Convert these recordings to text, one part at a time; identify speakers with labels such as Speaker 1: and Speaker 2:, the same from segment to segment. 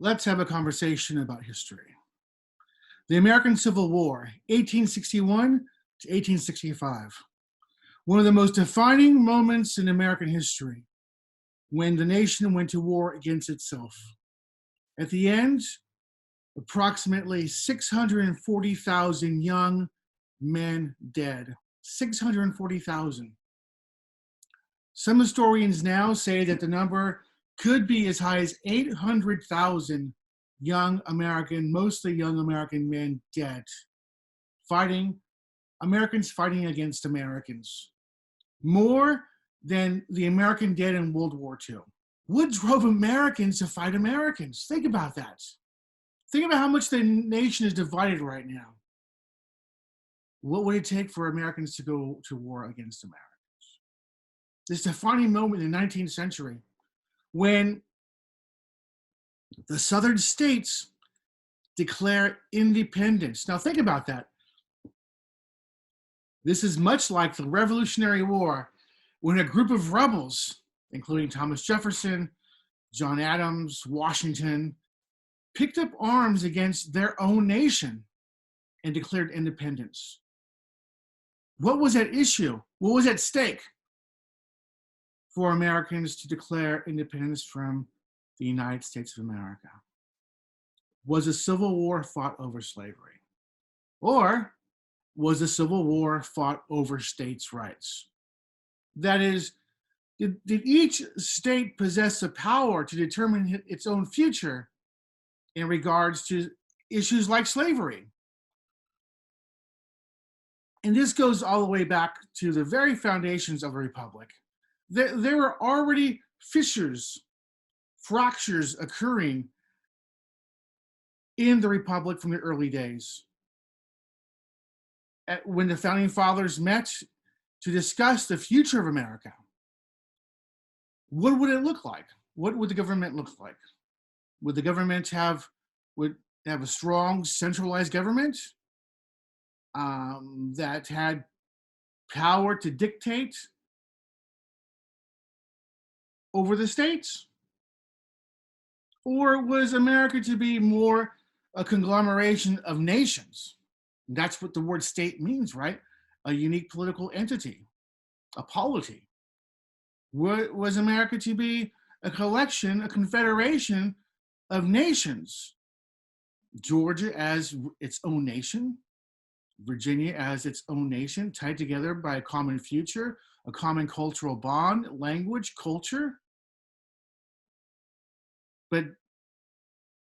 Speaker 1: Let's have a conversation about history. The American Civil War, 1861 to 1865. One of the most defining moments in American history when the nation went to war against itself. At the end, approximately 640,000 young men dead. 640,000. Some historians now say that the number could be as high as 800,000 young American, mostly young American men dead, Americans fighting against Americans. More than the American dead in World War II. What drove Americans to fight Americans? Think about that. Think about how much the nation is divided right now. What would it take for Americans to go to war against Americans? This defining moment in the 19th century when the southern states declare independence. Now think about that. This is much like the Revolutionary War when a group of rebels, including Thomas Jefferson, John Adams, Washington, picked up arms against their own nation and declared independence. What was at issue? What was at stake for Americans to declare independence from the United States of America? Was a civil war fought over slavery? Or was the Civil War fought over states' rights? That is, did each state possess the power to determine its own future in regards to issues like slavery? And this goes all the way back to the very foundations of a republic. There were already fissures, fractures occurring in the republic from the early days. When the founding fathers met to discuss the future of America, what would it look like? What would the government look like? Would the government have a strong centralized government that had power to dictate over the states? Or was America to be more a conglomeration of nations? That's what the word state means, right? A unique political entity, a polity. Was America to be a collection, a confederation of nations? Georgia as its own nation, Virginia as its own nation, tied together by a common future, a common cultural bond, language, culture. But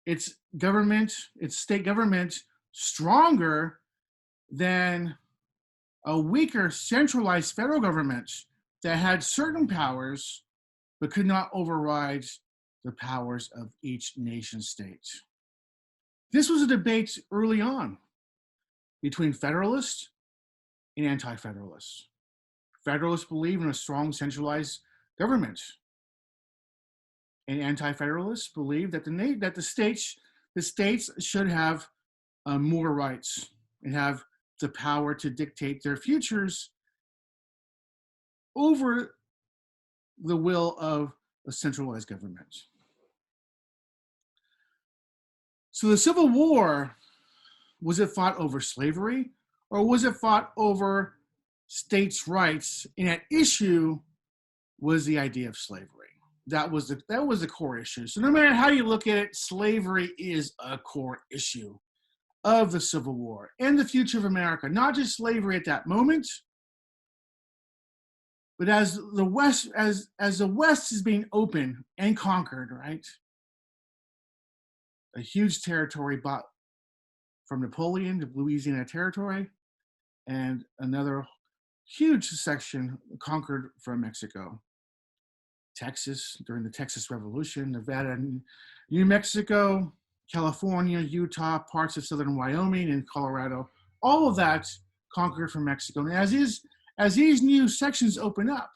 Speaker 1: its government, its state government, stronger than a weaker centralized federal government that had certain powers but could not override the powers of each nation state. This was a debate early on between Federalists and Anti-Federalists. Federalists believe in a strong centralized government, and Anti-Federalists believe that the states should have more rights and have the power to dictate their futures over the will of a centralized government. So the Civil War, was it fought over slavery, or was it fought over states' rights? And at issue was the idea of slavery. That was the core issue. So no matter how you look at it, slavery is a core issue of the Civil War and the future of America. Not just slavery at that moment, but as the West is being opened and conquered, right? A huge territory bought from Napoleon, the Louisiana Territory, and another huge section conquered from Mexico. Texas during the Texas Revolution, Nevada, New Mexico, California, Utah, parts of southern Wyoming and Colorado, all of that conquered from Mexico. And as these new sections open up,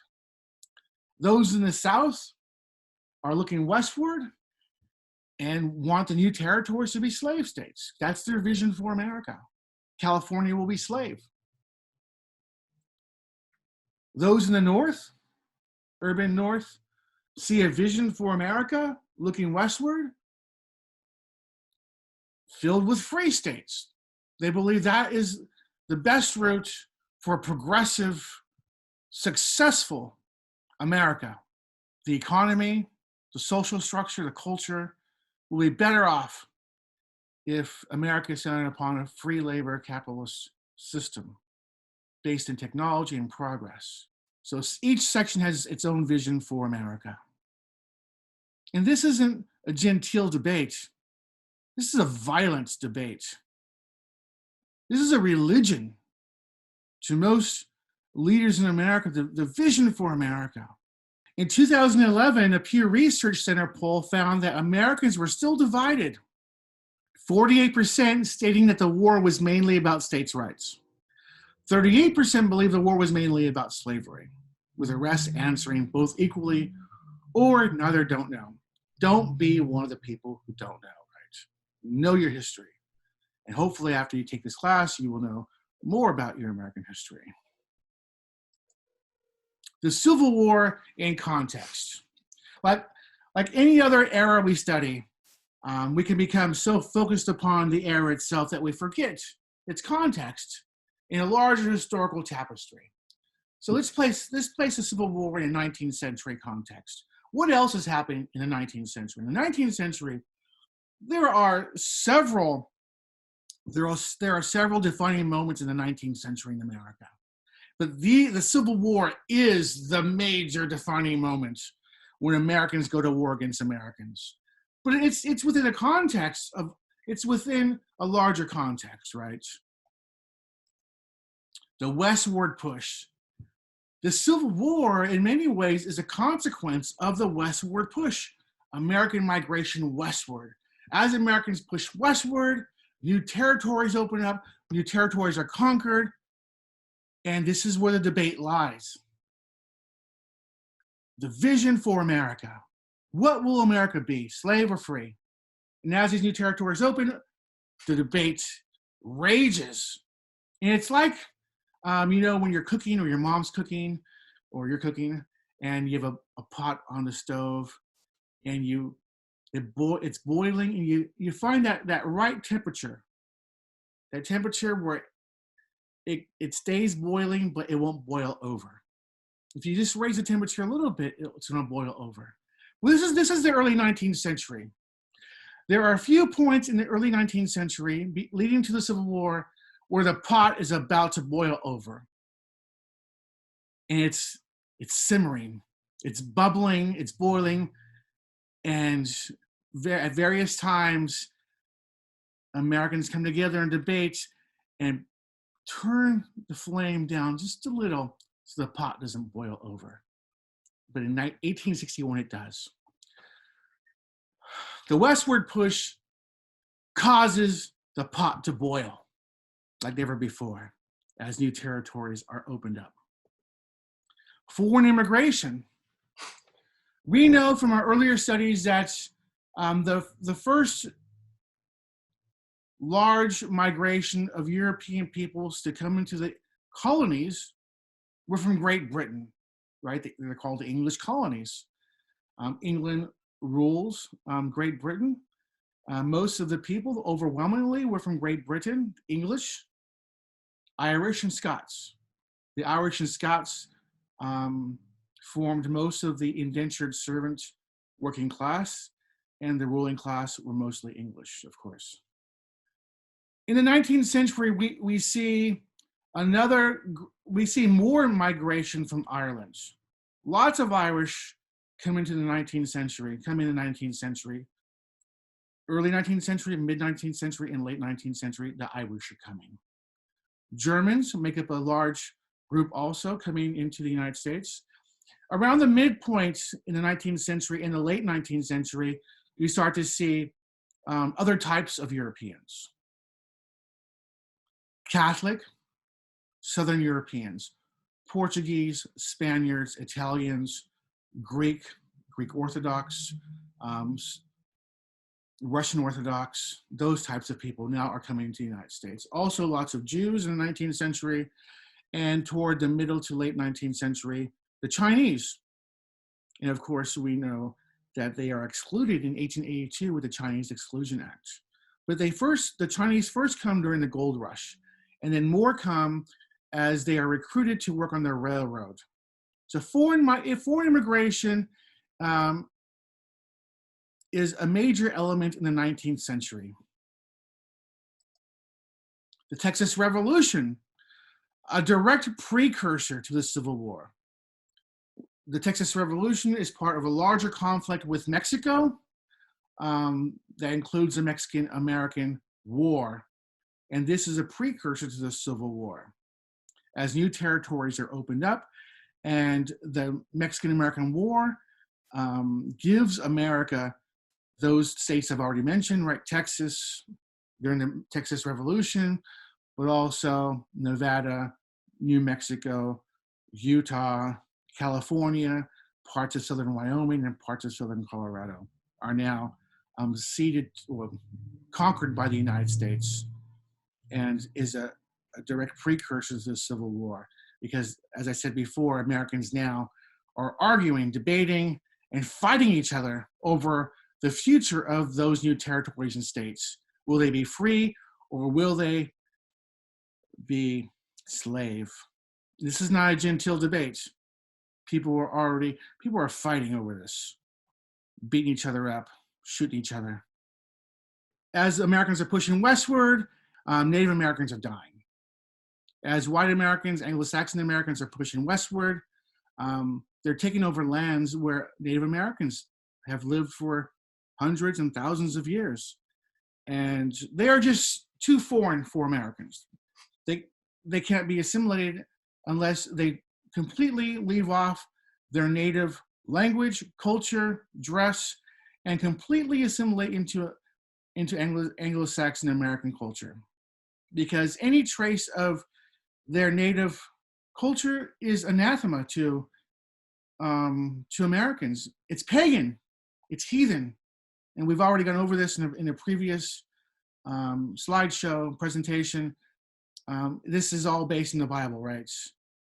Speaker 1: those in the South are looking westward and want the new territories to be slave states. That's their vision for America. California will be slave. Those in the North, urban North, see a vision for America looking westward filled with free states. They believe that is the best route for a progressive, successful America. The economy, the social structure, the culture will be better off if America is centered upon a free labor capitalist system based in technology and progress. So each section has its own vision for America. And this isn't a genteel debate. This is a violent debate. This is a religion to most leaders in America, the vision for America. In 2011, a Pew Research Center poll found that Americans were still divided. 48% stating that the war was mainly about states' rights. 38% believe the war was mainly about slavery, with the rest answering both equally or neither don't know. Don't be one of the people who don't know, right? Know your history. And hopefully after you take this class, you will know more about your American history. The Civil War in context. Like any other era we study, we can become so focused upon the era itself that we forget its context in a larger historical tapestry. So let's place the Civil War in a 19th century context. What else is happening in the 19th century? In the 19th century, there are several defining moments in the 19th century in America. But the Civil War is the major defining moment when Americans go to war against Americans. But it's within a context of, it's within a larger context, right? The westward push. The Civil War, in many ways, is a consequence of the westward push, American migration westward. As Americans push westward, new territories open up, new territories are conquered, and this is where the debate lies. The vision for America. What will America be, slave or free? And as these new territories open, the debate rages. And it's like, when you're cooking or your mom's cooking or you're cooking and you have a pot on the stove and it's boiling and you find that right temperature, that temperature where it stays boiling, but it won't boil over. If you just raise the temperature a little bit, it's going to boil over. Well, this is the early 19th century. There are a few points in the early 19th century leading to the Civil War where the pot is about to boil over. And it's simmering, it's bubbling, it's boiling, and at various times, Americans come together and debate and turn the flame down just a little so the pot doesn't boil over. But in 1861, it does. The westward push causes the pot to boil like never before as new territories are opened up. Foreign immigration. We know from our earlier studies that the first large migration of European peoples to come into the colonies were from Great Britain, right? They're called the English colonies. England rules Great Britain. Most of the people, overwhelmingly, were from Great Britain, English, Irish, and Scots. The Irish and Scots formed most of the indentured servant working class, and the ruling class were mostly English, of course. In the 19th century, we see more migration from Ireland. Lots of Irish come into the 19th century, early 19th century, mid 19th century, and late 19th century, the Irish are coming. Germans make up a large group also coming into the United States. Around the midpoint in the 19th century, in the late 19th century, you start to see other types of Europeans. Catholic, Southern Europeans, Portuguese, Spaniards, Italians, Greek Orthodox, Russian Orthodox, those types of people now are coming to the United States. Also lots of Jews in the 19th century, and toward the middle to late 19th century, the Chinese. And of course, we know that they are excluded in 1882 with the Chinese Exclusion Act. But the Chinese first come during the gold rush, and then more come as they are recruited to work on their railroad. So foreign immigration is a major element in the 19th century. The Texas Revolution, a direct precursor to the Civil War. The Texas Revolution is part of a larger conflict with Mexico that includes the Mexican-American War. And this is a precursor to the Civil War. As new territories are opened up, and the Mexican-American War gives America those states I've already mentioned, right? Texas, during the Texas Revolution, but also Nevada, New Mexico, Utah, California, parts of southern Wyoming, and parts of southern Colorado are now conquered by the United States, and is a direct precursor to the Civil War. Because, as I said before, Americans now are arguing, debating, and fighting each other over the future of those new territories and states. Will they be free, or will they be slave? This is not a genteel debate. People are fighting over this, beating each other up, shooting each other. As Americans are pushing westward, Native Americans are dying. As white Americans, Anglo-Saxon Americans are pushing westward, they're taking over lands where Native Americans have lived for hundreds and thousands of years. And they are just too foreign for Americans. They can't be assimilated unless they completely leave off their native language, culture, dress, and completely assimilate into Anglo-Saxon American culture. Because any trace of their native culture is anathema to Americans. It's pagan, it's heathen. And we've already gone over this in a previous slideshow presentation. This is all based in the Bible, right?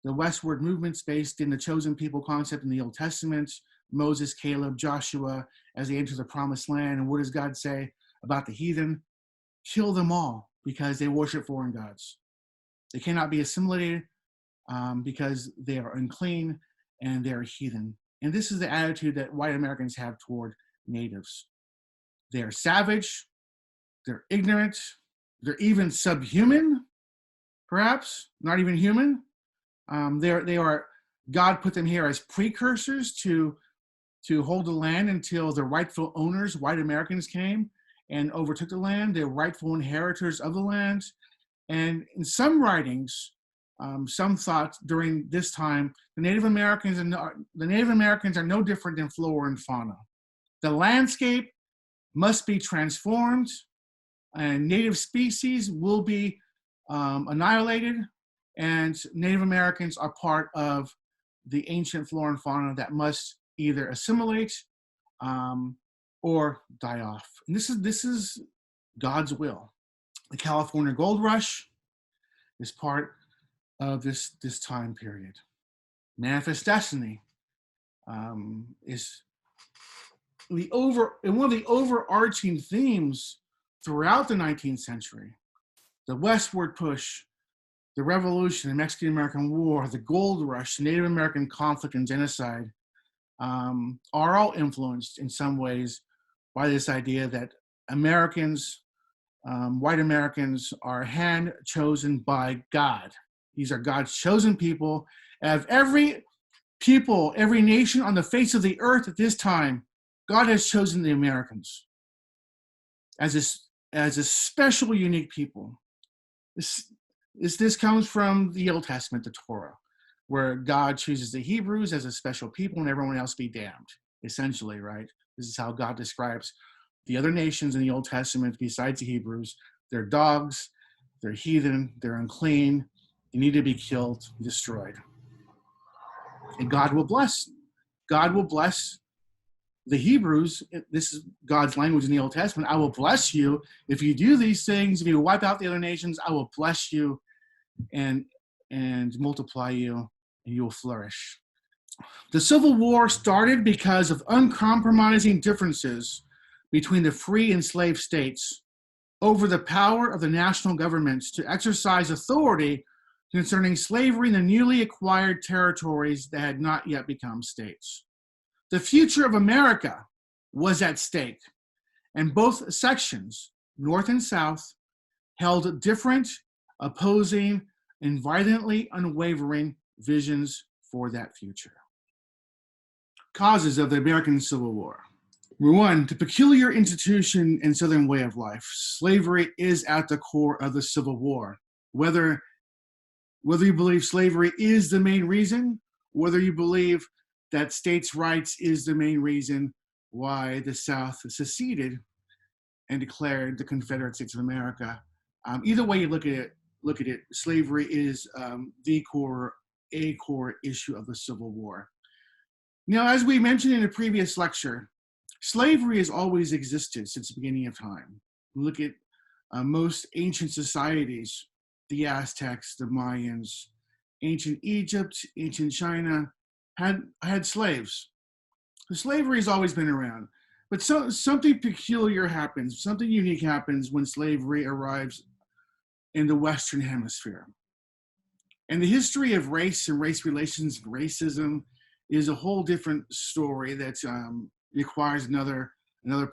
Speaker 1: The westward movement's based in the chosen people concept in the Old Testament. Moses, Caleb, Joshua, as they enter the promised land. And what does God say about the heathen? Kill them all because they worship foreign gods. They cannot be assimilated because they are unclean and they are heathen. And this is the attitude that white Americans have toward natives. They are savage, they're ignorant, they're even subhuman, perhaps, not even human. God put them here as precursors to hold the land until the rightful owners, white Americans, came and overtook the land. They're rightful inheritors of the land. And in some writings, some thought during this time, the Native Americans are no different than flora and fauna. The landscape must be transformed, and native species will be annihilated, and Native Americans are part of the ancient flora and fauna that must either assimilate or die off. And this is God's will. The California Gold Rush is part of this time period. Manifest Destiny is one of the overarching themes throughout the 19th century. The westward push, the Revolution, the Mexican-American War, the Gold Rush, the Native American conflict and genocide are all influenced in some ways by this idea that Americans, white Americans, are hand-chosen by God. These are God's chosen people. Of every people, every nation on the face of the earth at this time, God has chosen the Americans as a special, unique people. This comes from the Old Testament, the Torah, where God chooses the Hebrews as a special people and everyone else be damned, essentially, right? This is how God describes the other nations in the Old Testament besides the Hebrews. They're dogs, they're heathen, they're unclean, they need to be killed, destroyed. And God will bless the Hebrews. This is God's language in the Old Testament. I will bless you if you do these things. If you wipe out the other nations, I will bless you and multiply you, and you will flourish. The Civil War started because of uncompromising differences between the free and slave states over the power of the national governments to exercise authority concerning slavery in the newly acquired territories that had not yet become states. The future of America was at stake, and both sections, North and South, held different, opposing, and violently unwavering visions for that future. Causes of the American Civil War. Number one, the peculiar institution and Southern way of life. Slavery is at the core of the Civil War. Whether you believe slavery is the main reason, whether you believe that states' rights is the main reason why the South seceded and declared the Confederate States of America. Either way you look at it, slavery is a core issue of the Civil War. Now, as we mentioned in a previous lecture, slavery has always existed since the beginning of time. Look at most ancient societies, the Aztecs, the Mayans, ancient Egypt, ancient China had slaves. The slavery has always been around, but something peculiar happens, something unique happens when slavery arrives in the Western Hemisphere. And the history of race and race relations, racism, is a whole different story that requires another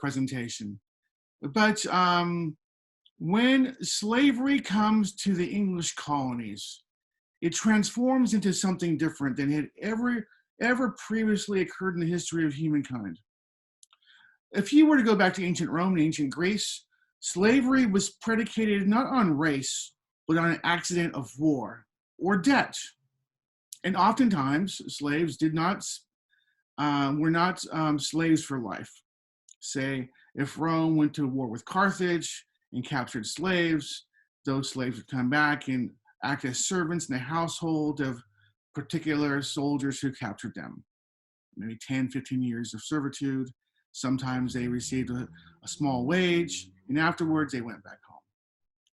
Speaker 1: presentation. But when slavery comes to the English colonies, it transforms into something different than had ever previously occurred in the history of humankind. If you were to go back to ancient Rome and ancient Greece, slavery was predicated not on race, but on an accident of war or debt. And oftentimes, slaves were not slaves for life. Say, if Rome went to war with Carthage and captured slaves, those slaves would come back and act as servants in the household of particular soldiers who captured them. Maybe 10, 15 years of servitude. Sometimes they received a small wage, and afterwards they went back home.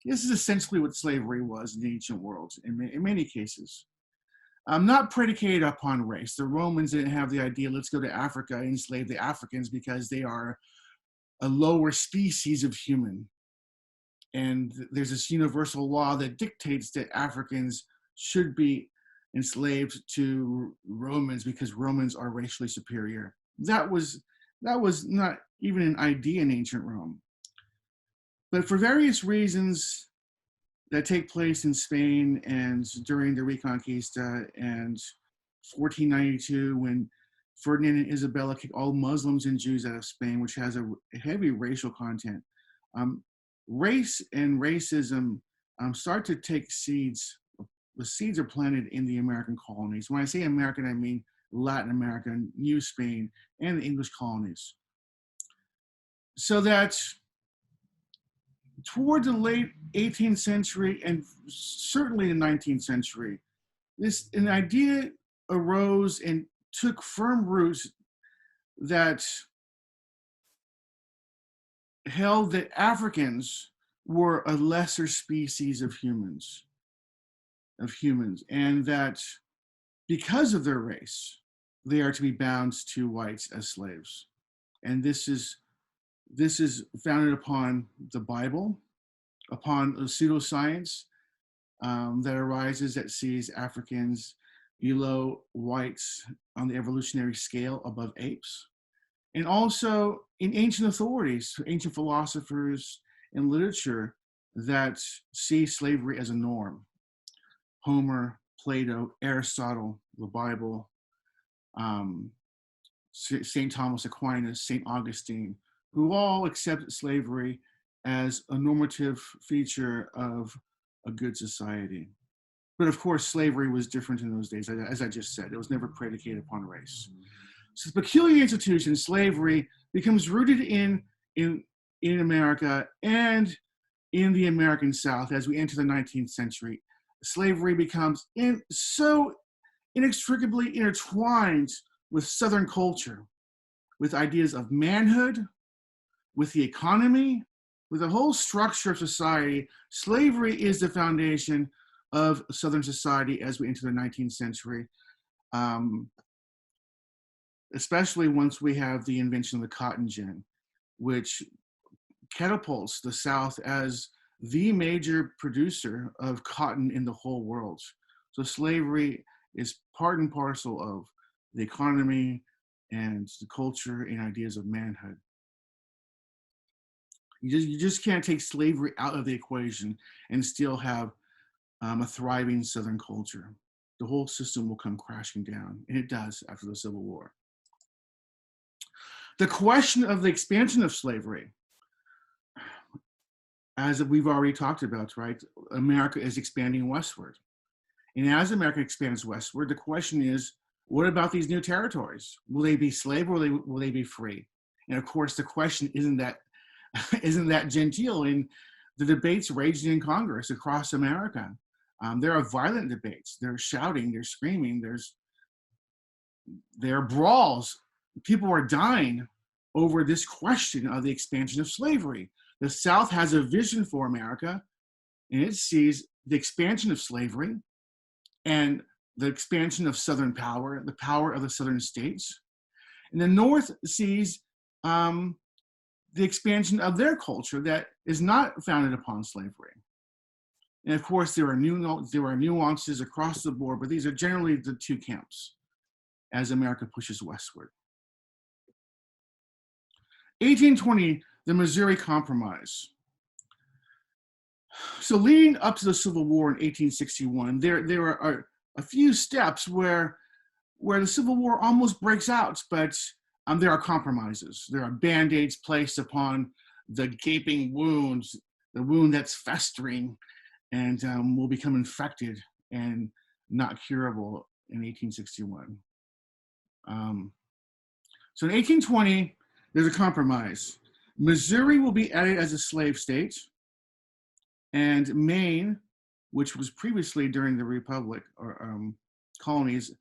Speaker 1: This is essentially what slavery was in the ancient world in many cases. Not predicated upon race. The Romans didn't have the idea, let's go to Africa and enslave the Africans because they are a lower species of human. And there's this universal law that dictates that Africans should be enslaved to Romans because Romans are racially superior. That was not even an idea in ancient Rome. But for various reasons that take place in Spain and during the Reconquista and 1492, when Ferdinand and Isabella kicked all Muslims and Jews out of Spain, which has a heavy racial content. Race and racism start to take seeds. The seeds are planted in the American colonies. When I say American, I mean Latin America, New Spain, and the English colonies. So that toward the late 18th century and certainly the 19th century, an idea arose and took firm roots that held that Africans were a lesser species of humans, and that because of their race, they are to be bound to whites as slaves. And this is founded upon the Bible, upon a pseudoscience that arises that sees Africans below whites on the evolutionary scale above apes. And also in ancient authorities, ancient philosophers and literature that see slavery as a norm. Homer, Plato, Aristotle, the Bible, St. Thomas Aquinas, St. Augustine, who all accept slavery as a normative feature of a good society. But of course, slavery was different in those days, as I just said. It was never predicated upon race. So the peculiar institution, slavery, becomes rooted in America and in the American South as we enter the 19th century. Slavery becomes so inextricably intertwined with Southern culture, with ideas of manhood, with the economy, with the whole structure of society. Slavery is the foundation of Southern society as we enter the 19th century, especially once we have the invention of the cotton gin, which catapults the South as the major producer of cotton in the whole world. So slavery is part and parcel of the economy and the culture and ideas of manhood. You just can't take slavery out of the equation and still have a thriving Southern culture. The whole system will come crashing down, and it does after the Civil War. The question of the expansion of slavery, as we've already talked about, right? America is expanding westward. And as America expands westward, the question is, what about these new territories? Will they be slave or will they be free? And of course, the question isn't that genteel. And the debates raging in Congress across America. There are violent debates. They're shouting, they're screaming, there are brawls. People are dying over this question of the expansion of slavery. The South has a vision for America, and it sees the expansion of slavery and the expansion of Southern power, the power of the Southern states. And the North sees the expansion of their culture that is not founded upon slavery. And of course, there are nuances across the board, but these are generally the two camps as America pushes westward. 1820, the Missouri Compromise. So leading up to the Civil War in 1861, there are a few steps where the Civil War almost breaks out, but there are compromises. There are band-aids placed upon the gaping wounds, the wound that's festering and will become infected and not curable in 1861. So in 1820, there's a compromise. Missouri will be added as a slave state, and Maine, which was previously during the Republic or colonies,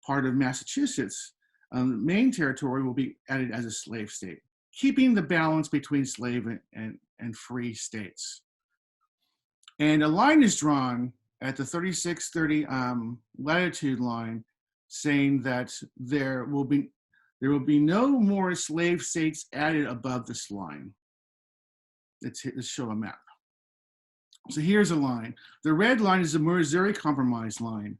Speaker 1: part of Massachusetts, Maine territory will be added as a slave state, keeping the balance between slave and free states. And a line is drawn at the 3630 latitude line, saying that there will be no more slave states added above this line. Let's show a map. So here's a line. The red line is the Missouri Compromise line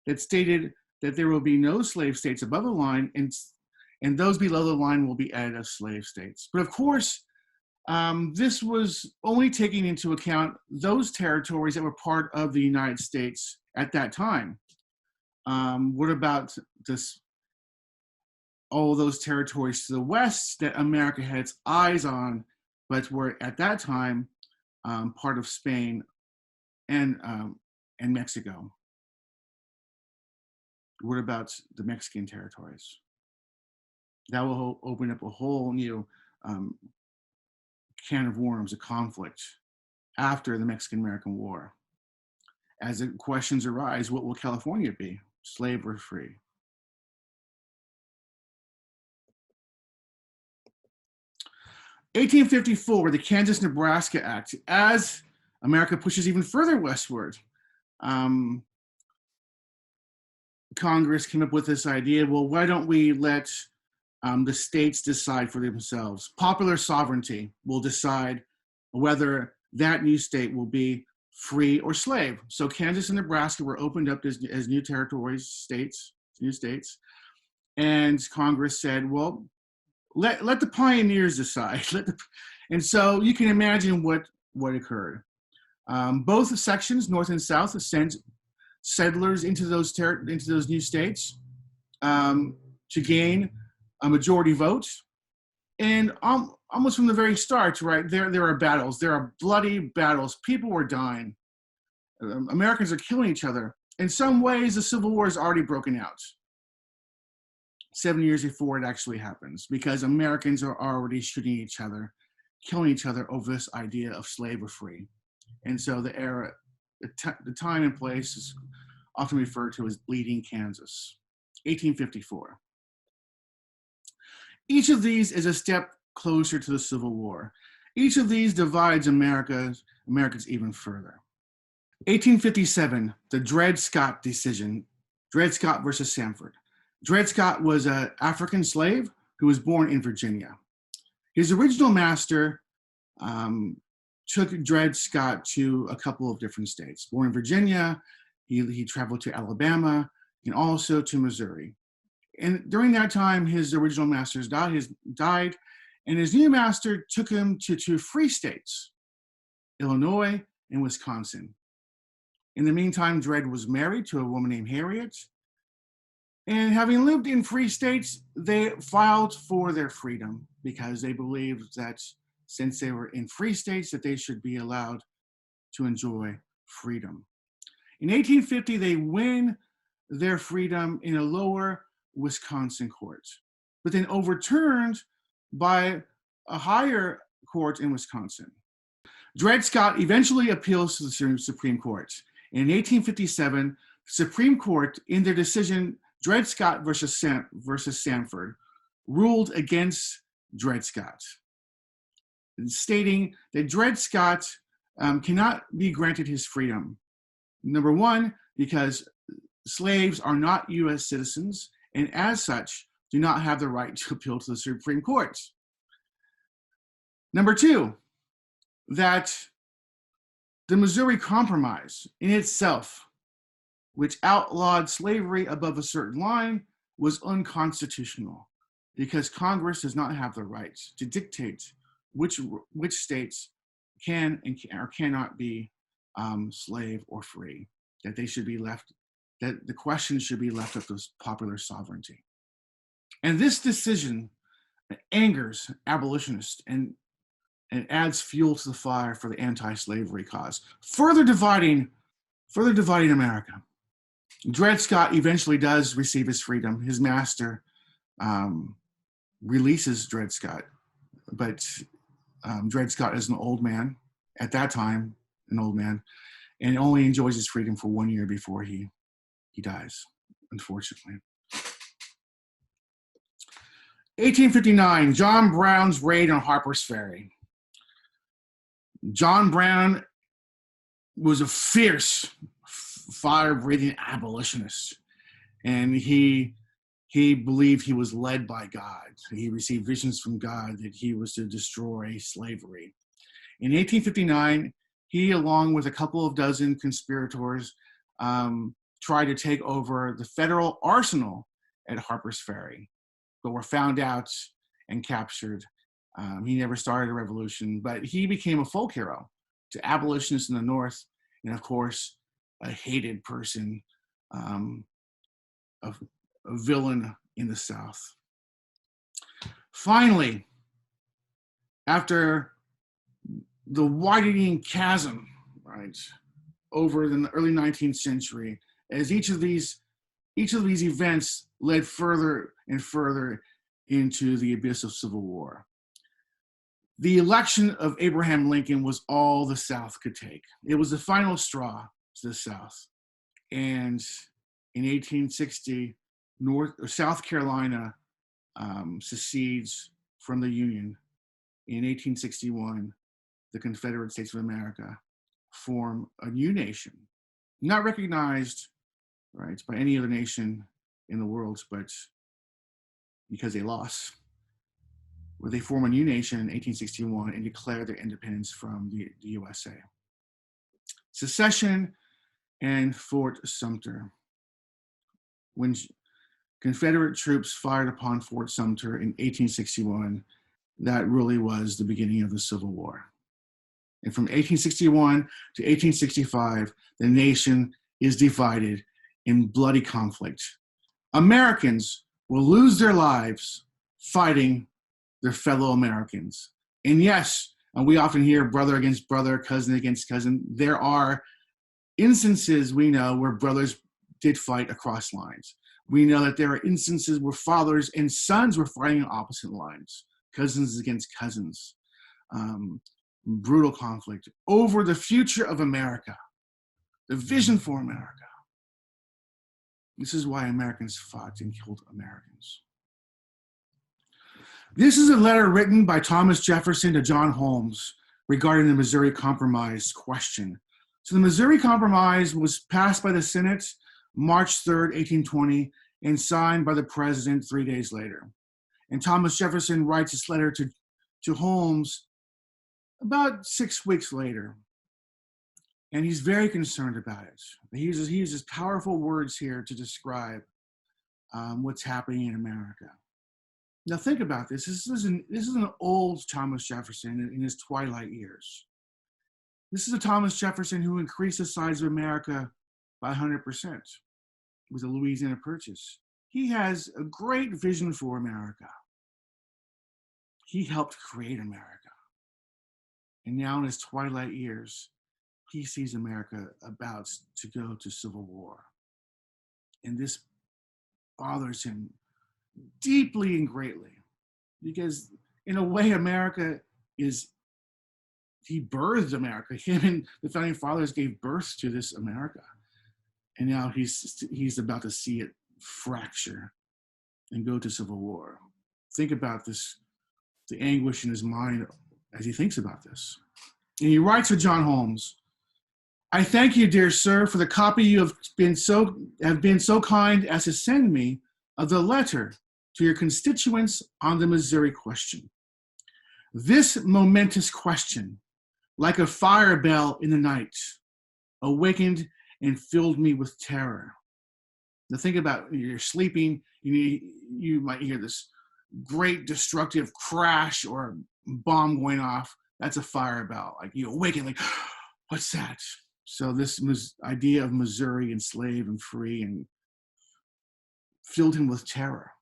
Speaker 1: that stated that there will be no slave states above the line, and those below the line will be added as slave states. But of course, this was only taking into account those territories that were part of the United States at that time. What about all those territories to the west that America had its eyes on, but were at that time part of Spain and Mexico? What about the Mexican territories? That will open up a whole new can of worms, a conflict after the Mexican-American War. As the questions arise, what will California be, slave or free? (1854), the KansasNebraska Act. As America pushes even further westward, Congress came up with this idea, well, why don't we let the states decide for themselves? Popular sovereignty will decide whether that new state will be free or slave. So Kansas and Nebraska were opened up as new territories, new states. And Congress said, well, let the pioneers decide. And so you can imagine what occurred. Both sections, North and South, sent settlers into those new states to gain a majority vote. And almost from the very start, right, there are battles. There are bloody battles. People were dying. Americans are killing each other. In some ways, the Civil War has already broken out 7 years before it actually happens, because Americans are already shooting each other, killing each other over this idea of slave or free. And so the time and place is often referred to as Bleeding Kansas, 1854. Each of these is a step closer to the Civil War. Each of these divides Americans even further. 1857, the Dred Scott decision, Dred Scott versus Sanford. Dred Scott was an African slave who was born in Virginia. His original master took Dred Scott to a couple of different states. Born in Virginia, he traveled to Alabama and also to Missouri. And during that time, his original masters died, and his new master took him to two free states, Illinois and Wisconsin. In the meantime, Dred was married to a woman named Harriet, and having lived in free states, they filed for their freedom because they believed that since they were in free states, that they should be allowed to enjoy freedom. In 1850, they win their freedom in a lower Wisconsin court, but then overturned by a higher court in Wisconsin. Dred Scott eventually appeals to the Supreme Court. In 1857, the Supreme Court, in their decision, Dred Scott versus Sanford, ruled against Dred Scott, stating that Dred Scott cannot be granted his freedom. Number one, because slaves are not U.S. citizens, and as such, do not have the right to appeal to the Supreme Court. Number two, that the Missouri Compromise in itself, which outlawed slavery above a certain line, was unconstitutional because Congress does not have the right to dictate which states can or cannot be slave or free, that they should be left, that the question should be left up to popular sovereignty. And this decision angers abolitionists and adds fuel to the fire for the anti-slavery cause, further dividing America. Dred Scott eventually does receive his freedom. His master releases Dred Scott, but Dred Scott is an old man, at that time, an old man, and only enjoys his freedom for 1 year before he dies, unfortunately. 1859, John Brown's raid on Harper's Ferry. John Brown was a fierce, fire-breathing abolitionist, and he believed he was led by God. He received visions from God that he was to destroy slavery. In 1859, he, along with a couple of dozen conspirators, tried to take over the federal arsenal at Harper's Ferry, but were found out and captured. He never started a revolution, but he became a folk hero to abolitionists in the North, and of course, a hated person, a villain in the South. Finally, after the widening chasm, right, over in the early 19th century, as each of these events led further and further into the abyss of civil war, the election of Abraham Lincoln was all the South could take. It was the final straw to the South. And in 1860, South Carolina secedes from the Union. In 1861, the Confederate States of America form a new nation, not recognized, right, by any other nation in the world, but because they lost, where they form a new nation in 1861 and declare their independence from the USA. Secession and Fort Sumter. When Confederate troops fired upon Fort Sumter in 1861, that really was the beginning of the Civil War. And from 1861 to 1865, the nation is divided in bloody conflict. Americans will lose their lives fighting their fellow Americans. And yes, and we often hear brother against brother, cousin against cousin. There are instances we know where brothers did fight across lines. We know that there are instances where fathers and sons were fighting on opposite lines, cousins against cousins. Brutal conflict over the future of America, the vision for America. This is why Americans fought and killed Americans. This is a letter written by Thomas Jefferson to John Holmes regarding the Missouri Compromise question. So the Missouri Compromise was passed by the Senate March 3rd, 1820, and signed by the president 3 days later. And Thomas Jefferson writes this letter to Holmes About 6 weeks later, and he's very concerned about it. He uses powerful words here to describe what's happening in America. Now think about this. This is an old Thomas Jefferson in his twilight years. This is a Thomas Jefferson who increased the size of America by 100% with the Louisiana Purchase. He has a great vision for America. He helped create America. And now in his twilight years, he sees America about to go to civil war. And this bothers him deeply and greatly, because in a way, he birthed America. Him and the founding fathers gave birth to this America. And now he's about to see it fracture and go to civil war. Think about this, the anguish in his mind as he thinks about this. And he writes to John Holmes, "I thank you, dear sir, for the copy you have been so kind as to send me of the letter to your constituents on the Missouri question. This momentous question, like a fire bell in the night, awakened and filled me with terror." Now think about, you're sleeping, you might hear this great destructive crash or bomb going off. That's a fire bell. Like you awaken, like, what's that? So this idea of Missouri enslaved and free and filled him with terror.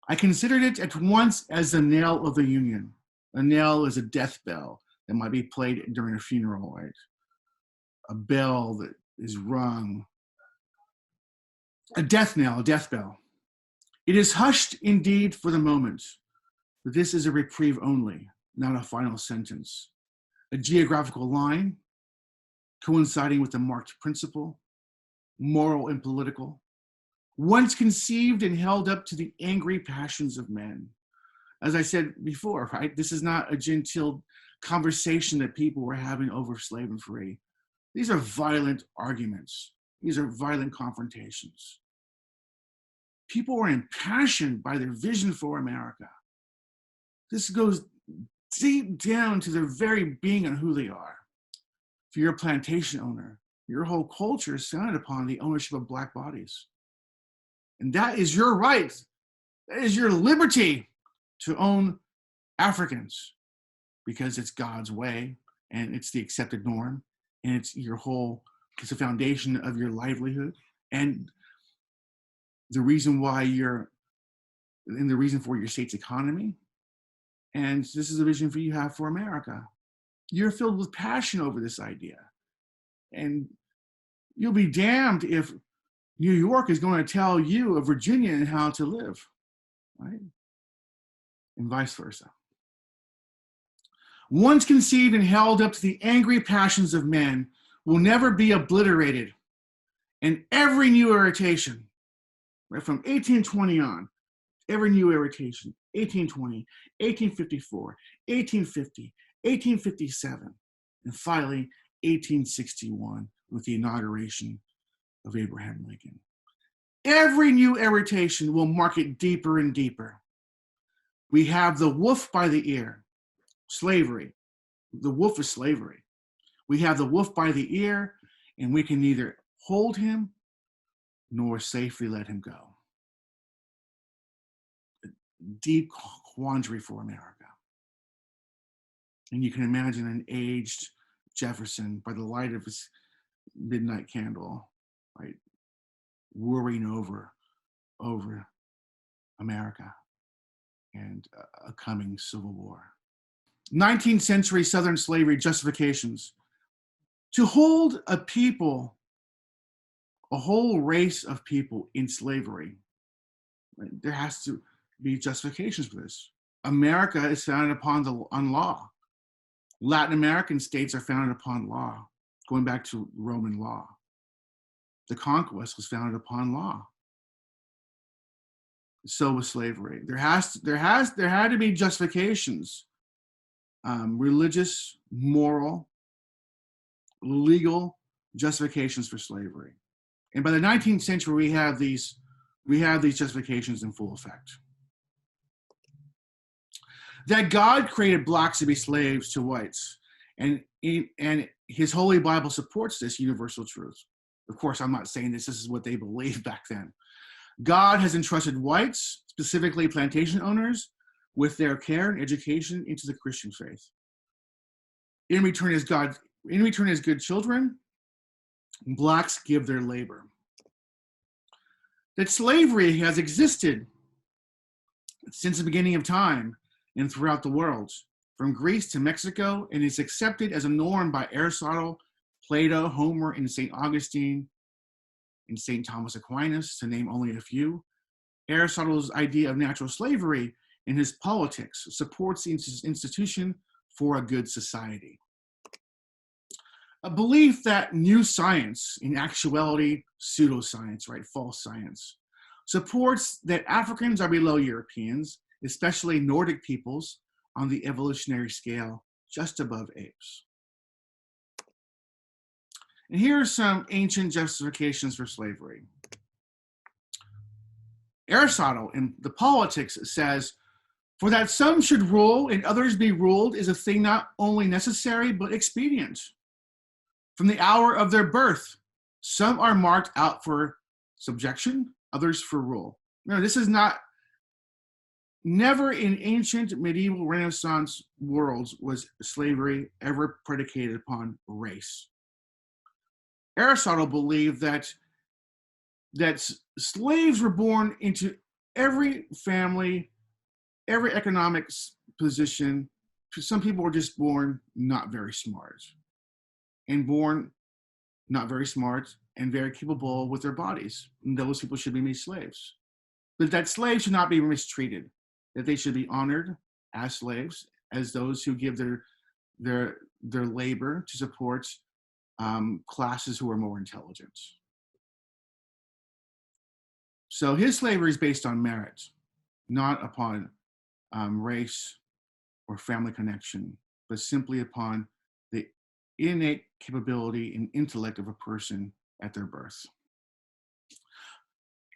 Speaker 1: "I considered it at once as the knell of the Union." A knell is a death bell that might be played during a funeral, right? A bell that is rung. A death knell, a death bell. "It is hushed indeed for the moment, but this is a reprieve only, not a final sentence. A geographical line, coinciding with a marked principle, moral and political, once conceived and held up to the angry passions of men." As I said before, right? This is not a genteel conversation that people were having over slave and free. These are violent arguments. These are violent confrontations. People were impassioned by their vision for America. This goes deep down to their very being and who they are. If you're a plantation owner, your whole culture is founded upon the ownership of Black bodies. And that is your right. That is your liberty to own Africans, because it's God's way and it's the accepted norm and it's the foundation of your livelihood and the reason for your state's economy. And this is the vision you have for America. You're filled with passion over this idea. And you'll be damned if New York is going to tell you, a Virginian, how to live, right? And vice versa. "Once conceived and held up to the angry passions of men will never be obliterated. And every new irritation," right, from 1820 on, every new irritation, 1820, 1854, 1850, 1857, and finally 1861 with the inauguration of Abraham Lincoln. Every new irritation will mark it deeper and deeper. We have the wolf by the ear, slavery. The wolf is slavery. We have the wolf by the ear, and we can neither hold him nor safely let him go. A deep quandary for America. And you can imagine an aged Jefferson, by the light of his midnight candle, right, worrying over America and a coming civil war. 19th century Southern slavery justifications. To hold a people, a whole race of people in slavery, right, there has to be justifications for this. America is founded on law. Latin American states are founded upon law, going back to Roman law. The conquest was founded upon law. So was slavery. There had to be justifications, religious, moral, legal justifications for slavery. And by the 19th century, we have these justifications in full effect. that God created blacks to be slaves to whites. And his Holy Bible supports this universal truth. Of course, I'm not saying this is what they believed back then. God has entrusted whites, specifically plantation owners, with their care and education into the Christian faith. In return as good children, blacks give their labor. That slavery has existed since the beginning of time and throughout the world, from Greece to Mexico, and is accepted as a norm by Aristotle, Plato, Homer, and St. Augustine, and St. Thomas Aquinas, to name only a few. Aristotle's idea of natural slavery in his Politics supports the institution for a good society. A belief that new science, in actuality, pseudoscience, right, false science, supports that Africans are below Europeans, especially Nordic peoples, on the evolutionary scale, just above apes. And here are some ancient justifications for slavery. Aristotle in the Politics says, "For that some should rule and others be ruled is a thing not only necessary, but expedient. From the hour of their birth, some are marked out for subjection, others for rule." Now, this is never in ancient, medieval, Renaissance worlds was slavery ever predicated upon race. Aristotle believed that slaves were born into every family, every economic position. Some people were just born not very smart, and born not very smart and very capable with their bodies. And those people should be made slaves. But that slaves should not be mistreated, that they should be honored as slaves, as those who give their labor to support classes who are more intelligent. So his slavery is based on merit, not upon race or family connection, but simply upon the innate capability and intellect of a person at their birth.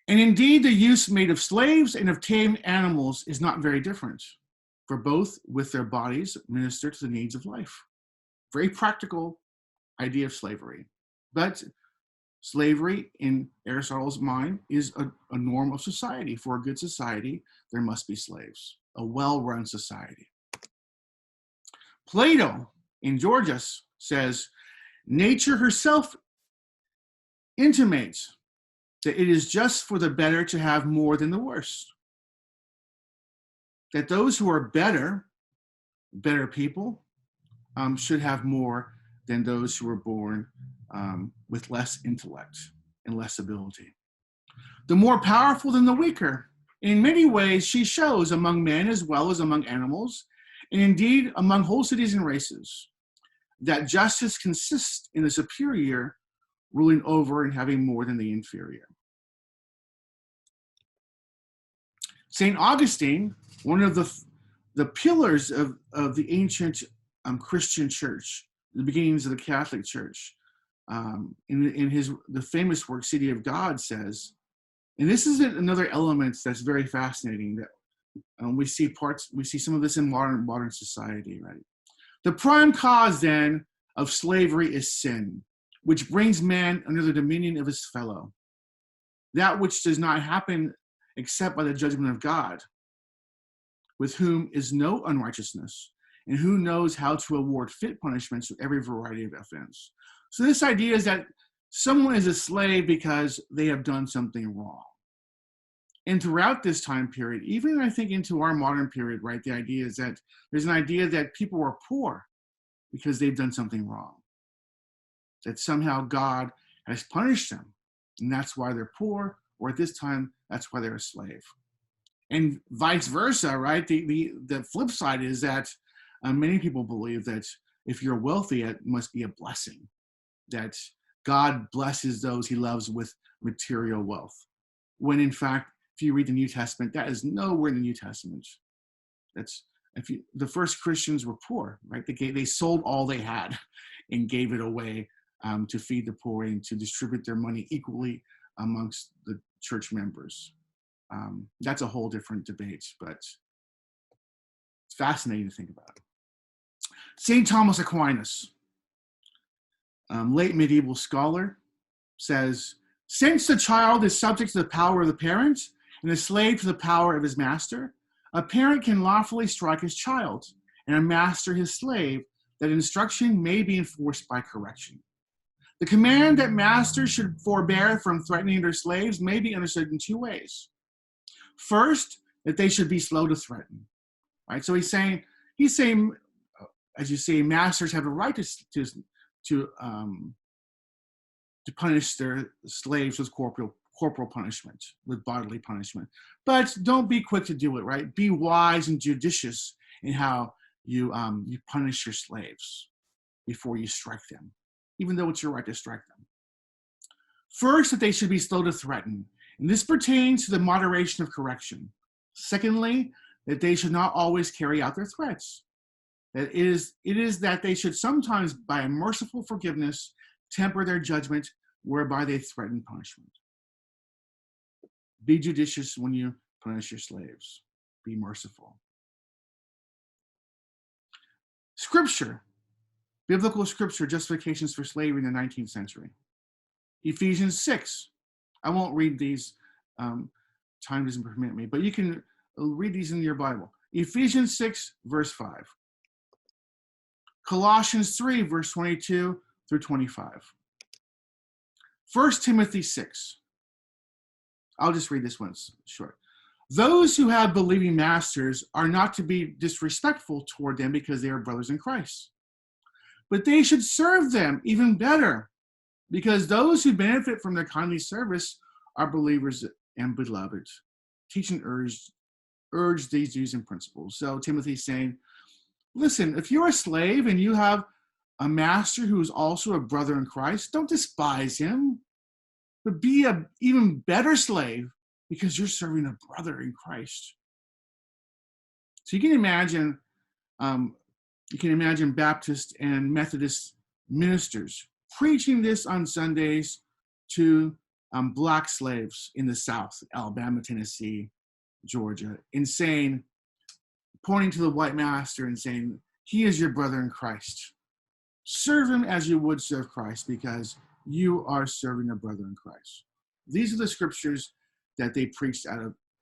Speaker 1: And indeed, the use made of slaves and of tame animals is not very different, for both with their bodies minister to the needs of life. Very practical idea of slavery. But slavery, in Aristotle's mind, is a norm of society. For a good society, there must be slaves, a well-run society. Plato, in Gorgias, says, "Nature herself intimates that it is just for the better to have more than the worse. That those who are better people, should have more than those who were born with less intellect and less ability. The more powerful than the weaker. In many ways, she shows among men as well as among animals, and indeed among whole cities and races, that justice consists in the superior ruling over and having more than the inferior." St. Augustine, one of the pillars of the ancient Christian church, the beginnings of the Catholic Church, in the famous work, City of God, says, and this is another element that's very fascinating, that we see some of this in modern society, right? "The prime cause, then, of slavery is sin, which brings man under the dominion of his fellow. That which does not happen except by the judgment of God, with whom is no unrighteousness, and who knows how to award fit punishments for every variety of offense." So this idea is that someone is a slave because they have done something wrong. And throughout this time period, even I think into our modern period, right, the idea is that there's an idea that people are poor because they've done something wrong. That somehow God has punished them, and that's why they're poor, or at this time, that's why they're a slave. And vice versa, right? The flip side is that many people believe that if you're wealthy, it must be a blessing, that God blesses those he loves with material wealth. When in fact, if you read the New Testament, that is nowhere in the New Testament. The first Christians were poor, right? They sold all they had and gave it away to feed the poor and to distribute their money equally amongst the church members. That's a whole different debate, but It's fascinating to think about. St. Thomas Aquinas, late medieval scholar, says, since the child is subject to the power of the parent and a slave to the power of his master, a parent can lawfully strike his child and a master his slave, that instruction may be enforced by correction. The command that masters should forbear from threatening their slaves may be understood in two ways. First, that they should be slow to threaten. Right? So he's saying, as you say, masters have a right to punish their slaves with corporal punishment, with bodily punishment. But don't be quick to do it, right? Be wise and judicious in how you punish your slaves before you strike them, even though it's your right to strike them. First, that they should be slow to threaten, and this pertains to the moderation of correction. Secondly, that they should not always carry out their threats. That it is that they should sometimes, by a merciful forgiveness, temper their judgment, whereby they threaten punishment. Be judicious when you punish your slaves. Be merciful. Scripture, biblical scripture, justifications for slavery in the 19th century. Ephesians 6. I won't read these, time doesn't permit me, but you can read these in your Bible. Ephesians 6, verse 5. Colossians 3, verse 22 through 25. 1 Timothy 6. I'll just read this one short. Those who have believing masters are not to be disrespectful toward them because they are brothers in Christ. But they should serve them even better, because those who benefit from their kindly service are believers and beloved. Teach and urge these duties and principles. So Timothy's saying, listen, if you're a slave and you have a master who is also a brother in Christ, don't despise him, but be an even better slave because you're serving a brother in Christ. So you can imagine Baptist and Methodist ministers preaching this on Sundays to black slaves in the South, Alabama, Tennessee, Georgia, and saying, pointing to the white master and saying, he is your brother in Christ. Serve him as you would serve Christ because you are serving a brother in Christ. These are the scriptures that they preached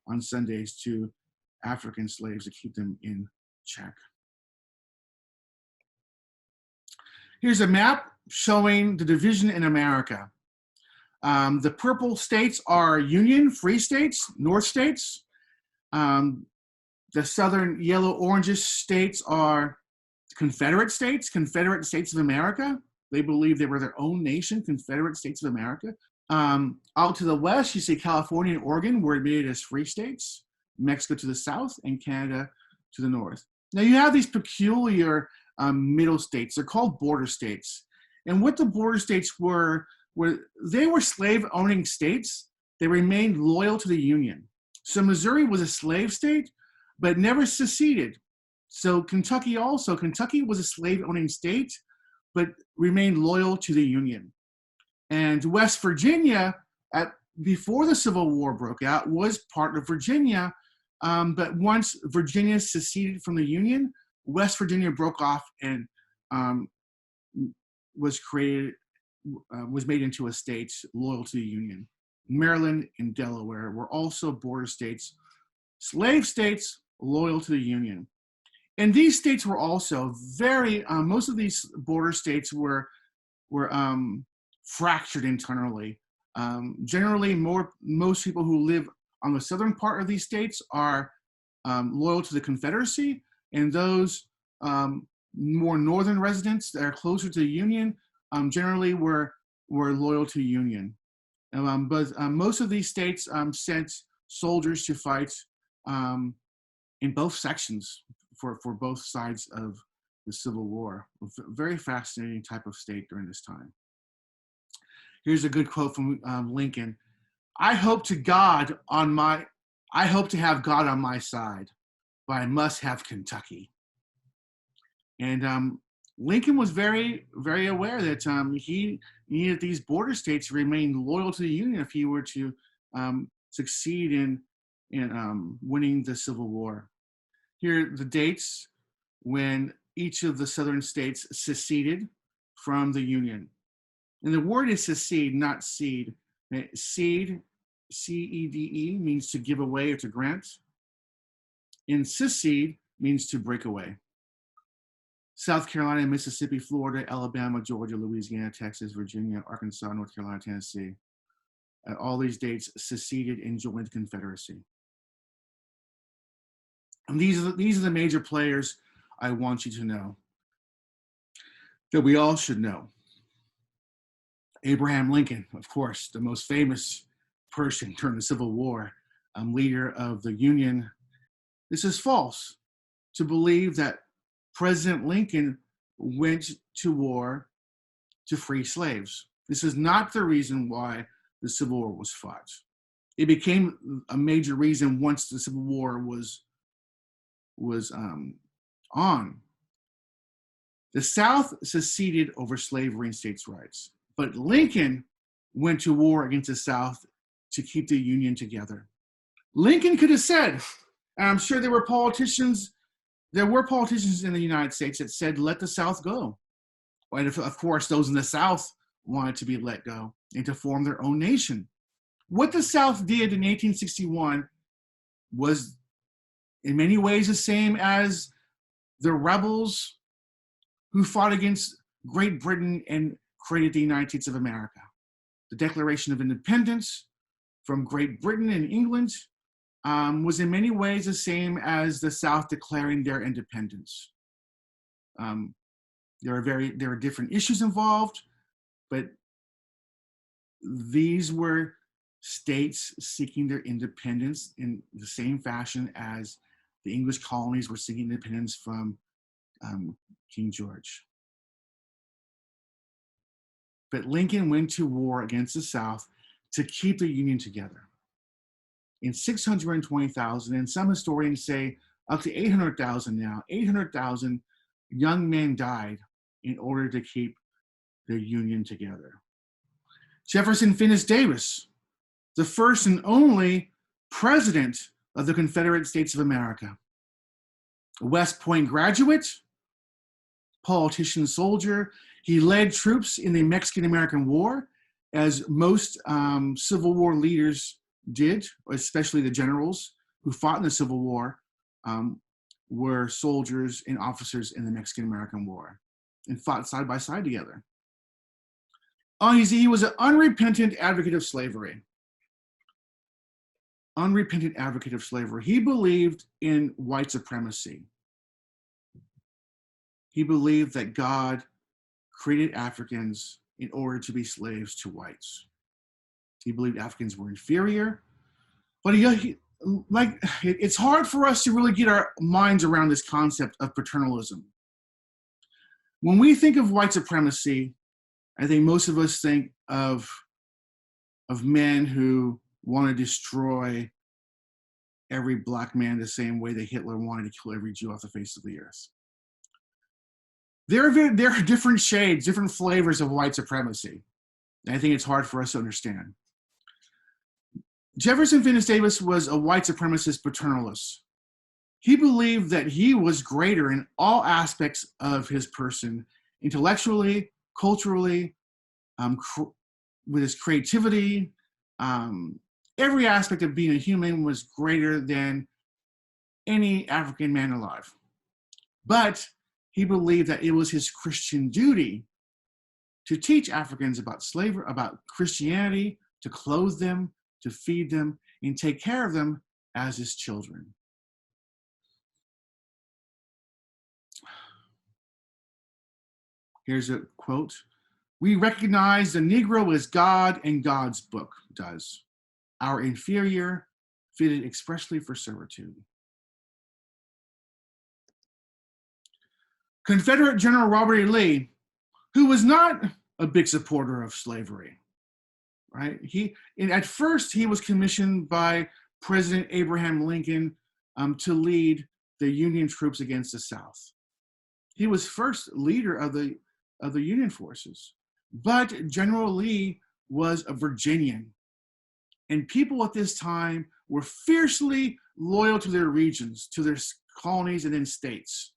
Speaker 1: on Sundays to African slaves to keep them in check. Here's a map showing the division in America. The purple states are Union, free states, North states. The southern yellow orangish states are Confederate states of America. They believe they were their own nation, Confederate States of America. Out to the west, you see California and Oregon were admitted as free states, Mexico to the south, and Canada to the north. Now you have these peculiar middle states. They're called border states. And what the border states were they were slave-owning states. They remained loyal to the Union. So Missouri was a slave state, but never seceded. So Kentucky was a slave-owning state, but remained loyal to the Union. And West Virginia, before the Civil War broke out, was part of Virginia. But once Virginia seceded from the Union, West Virginia broke off and was made into a state loyal to the Union. Maryland and Delaware were also border states, slave states loyal to the Union. And these states were also most of these border states were fractured internally. Generally, most people who live on the southern part of these states are loyal to the Confederacy, and those more northern residents that are closer to the Union generally were loyal to Union. But most of these states sent soldiers to fight in both sections for both sides of the Civil War. A very fascinating type of state during this time. Here's a good quote from Lincoln. I hope to have God on my side, but I must have Kentucky. And Lincoln was very, very aware that he needed these border states to remain loyal to the Union if he were to succeed in winning the Civil War. Here are the dates when each of the southern states seceded from the Union. And the word is secede, not cede. Cede, C-E-D-E, means to give away or to grant. And secede means to break away. South Carolina, Mississippi, Florida, Alabama, Georgia, Louisiana, Texas, Virginia, Arkansas, North Carolina, Tennessee. All these states seceded and joined the Confederacy. And these are the major players I want you to know, that we all should know. Abraham Lincoln, of course, the most famous person during the Civil War, leader of the Union. This is false to believe that President Lincoln went to war to free slaves. This is not the reason why the Civil War was fought. It became a major reason once the Civil War was on. The South seceded over slavery and states' rights, but Lincoln went to war against the South to keep the Union together. Lincoln could have said, and I'm sure there were politicians in the United States that said, let the South go. And of course, those in the South wanted to be let go and to form their own nation. What the South did in 1861 was in many ways the same as the rebels who fought against Great Britain and created the United States of America. The Declaration of Independence from Great Britain and England was in many ways the same as the South declaring their independence. There are different issues involved, but these were states seeking their independence in the same fashion as the English colonies were seeking independence from King George. But Lincoln went to war against the South to keep the Union together. In 620,000, and some historians say up to 800,000 now, 800,000 young men died in order to keep the Union together. Jefferson Davis, the first and only president of the Confederate States of America. A West Point graduate, politician, soldier. He led troops in the Mexican-American War, as most Civil War leaders did, especially the generals who fought in the Civil War were soldiers and officers in the Mexican-American War and fought side by side together. He was an unrepentant advocate of slavery. Unrepentant advocate of slavery. He believed in white supremacy. He believed that God created Africans in order to be slaves to whites. He believed Africans were inferior, but it's hard for us to really get our minds around this concept of paternalism. When we think of white supremacy, I think most of us think of men who want to destroy every black man the same way that Hitler wanted to kill every Jew off the face of the earth. There are different shades, different flavors of white supremacy. And I think it's hard for us to understand. Jefferson Davis was a white supremacist paternalist. He believed that he was greater in all aspects of his person, intellectually, culturally, with his creativity. Every aspect of being a human was greater than any African man alive. But he believed that it was his Christian duty to teach Africans about slavery, about Christianity, to clothe them, to feed them, and take care of them as his children. Here's a quote. "We recognize the Negro as God and God's book does, our inferior, fitted expressly for servitude." Confederate General Robert E. Lee, who was not a big supporter of slavery, right? At first, he was commissioned by President Abraham Lincoln to lead the Union troops against the South. He was first leader of the Union forces, but General Lee was a Virginian, and people at this time were fiercely loyal to their regions, to their colonies and then states.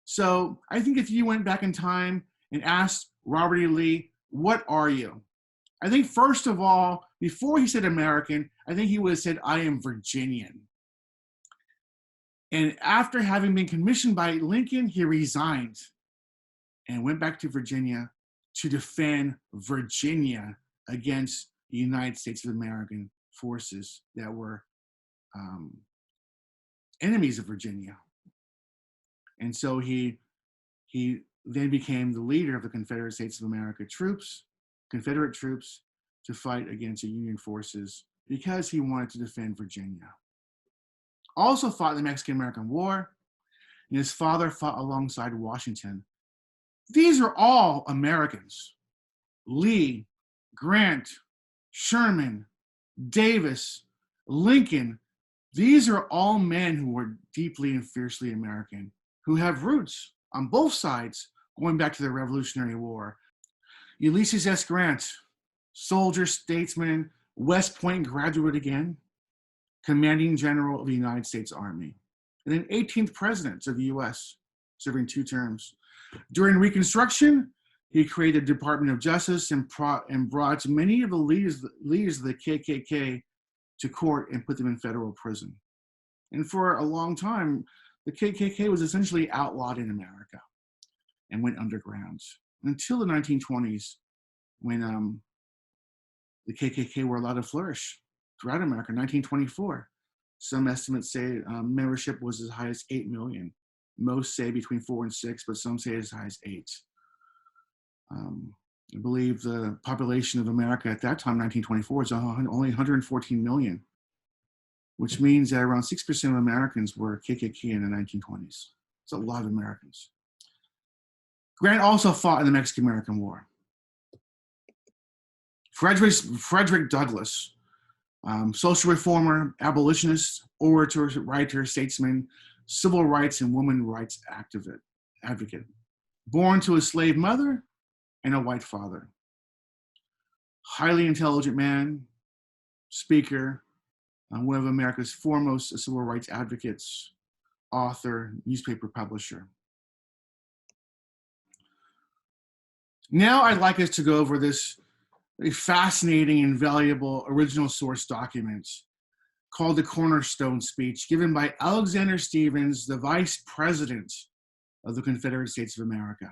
Speaker 1: So I think if you went back in time and asked Robert E. Lee, what are you? I think first of all, before he said American, I think he would have said, I am Virginian. And after having been commissioned by Lincoln, he resigned and went back to Virginia to defend Virginia against the United States of American forces that were enemies of Virginia. And so he then became the leader of the Confederate States of America troops, Confederate troops, to fight against the Union forces because he wanted to defend Virginia. Also fought in the Mexican-American War, and his father fought alongside Washington. These are all Americans. Lee, Grant, Sherman, Davis, Lincoln, these are all men who were deeply and fiercely American, who have roots on both sides going back to the Revolutionary War. Ulysses S. Grant, soldier, statesman, West Point graduate again, commanding general of the United States Army, and then 18th president of the US, serving 2 terms. During Reconstruction, he created the Department of Justice and brought many of the leaders of the KKK to court and put them in federal prison. And for a long time, the KKK was essentially outlawed in America and went underground until the 1920s when the KKK were allowed to flourish throughout America. 1924, some estimates say membership was as high as 8 million. Most say between 4 and 6, but some say as high as 8. I believe the population of America at that time, 1924, is only 114 million, which means that around 6% of Americans were KKK in the 1920s. It's a lot of Americans. Grant also fought in the Mexican-American War. Frederick Douglass, social reformer, abolitionist, orator, writer, statesman, civil rights and women's rights advocate, born to a slave mother and a white father. Highly intelligent man, speaker, one of America's foremost civil rights advocates, author, newspaper publisher. Now I'd like us to go over this very fascinating and valuable original source document called the Cornerstone Speech, given by Alexander Stephens, the Vice President of the Confederate States of America.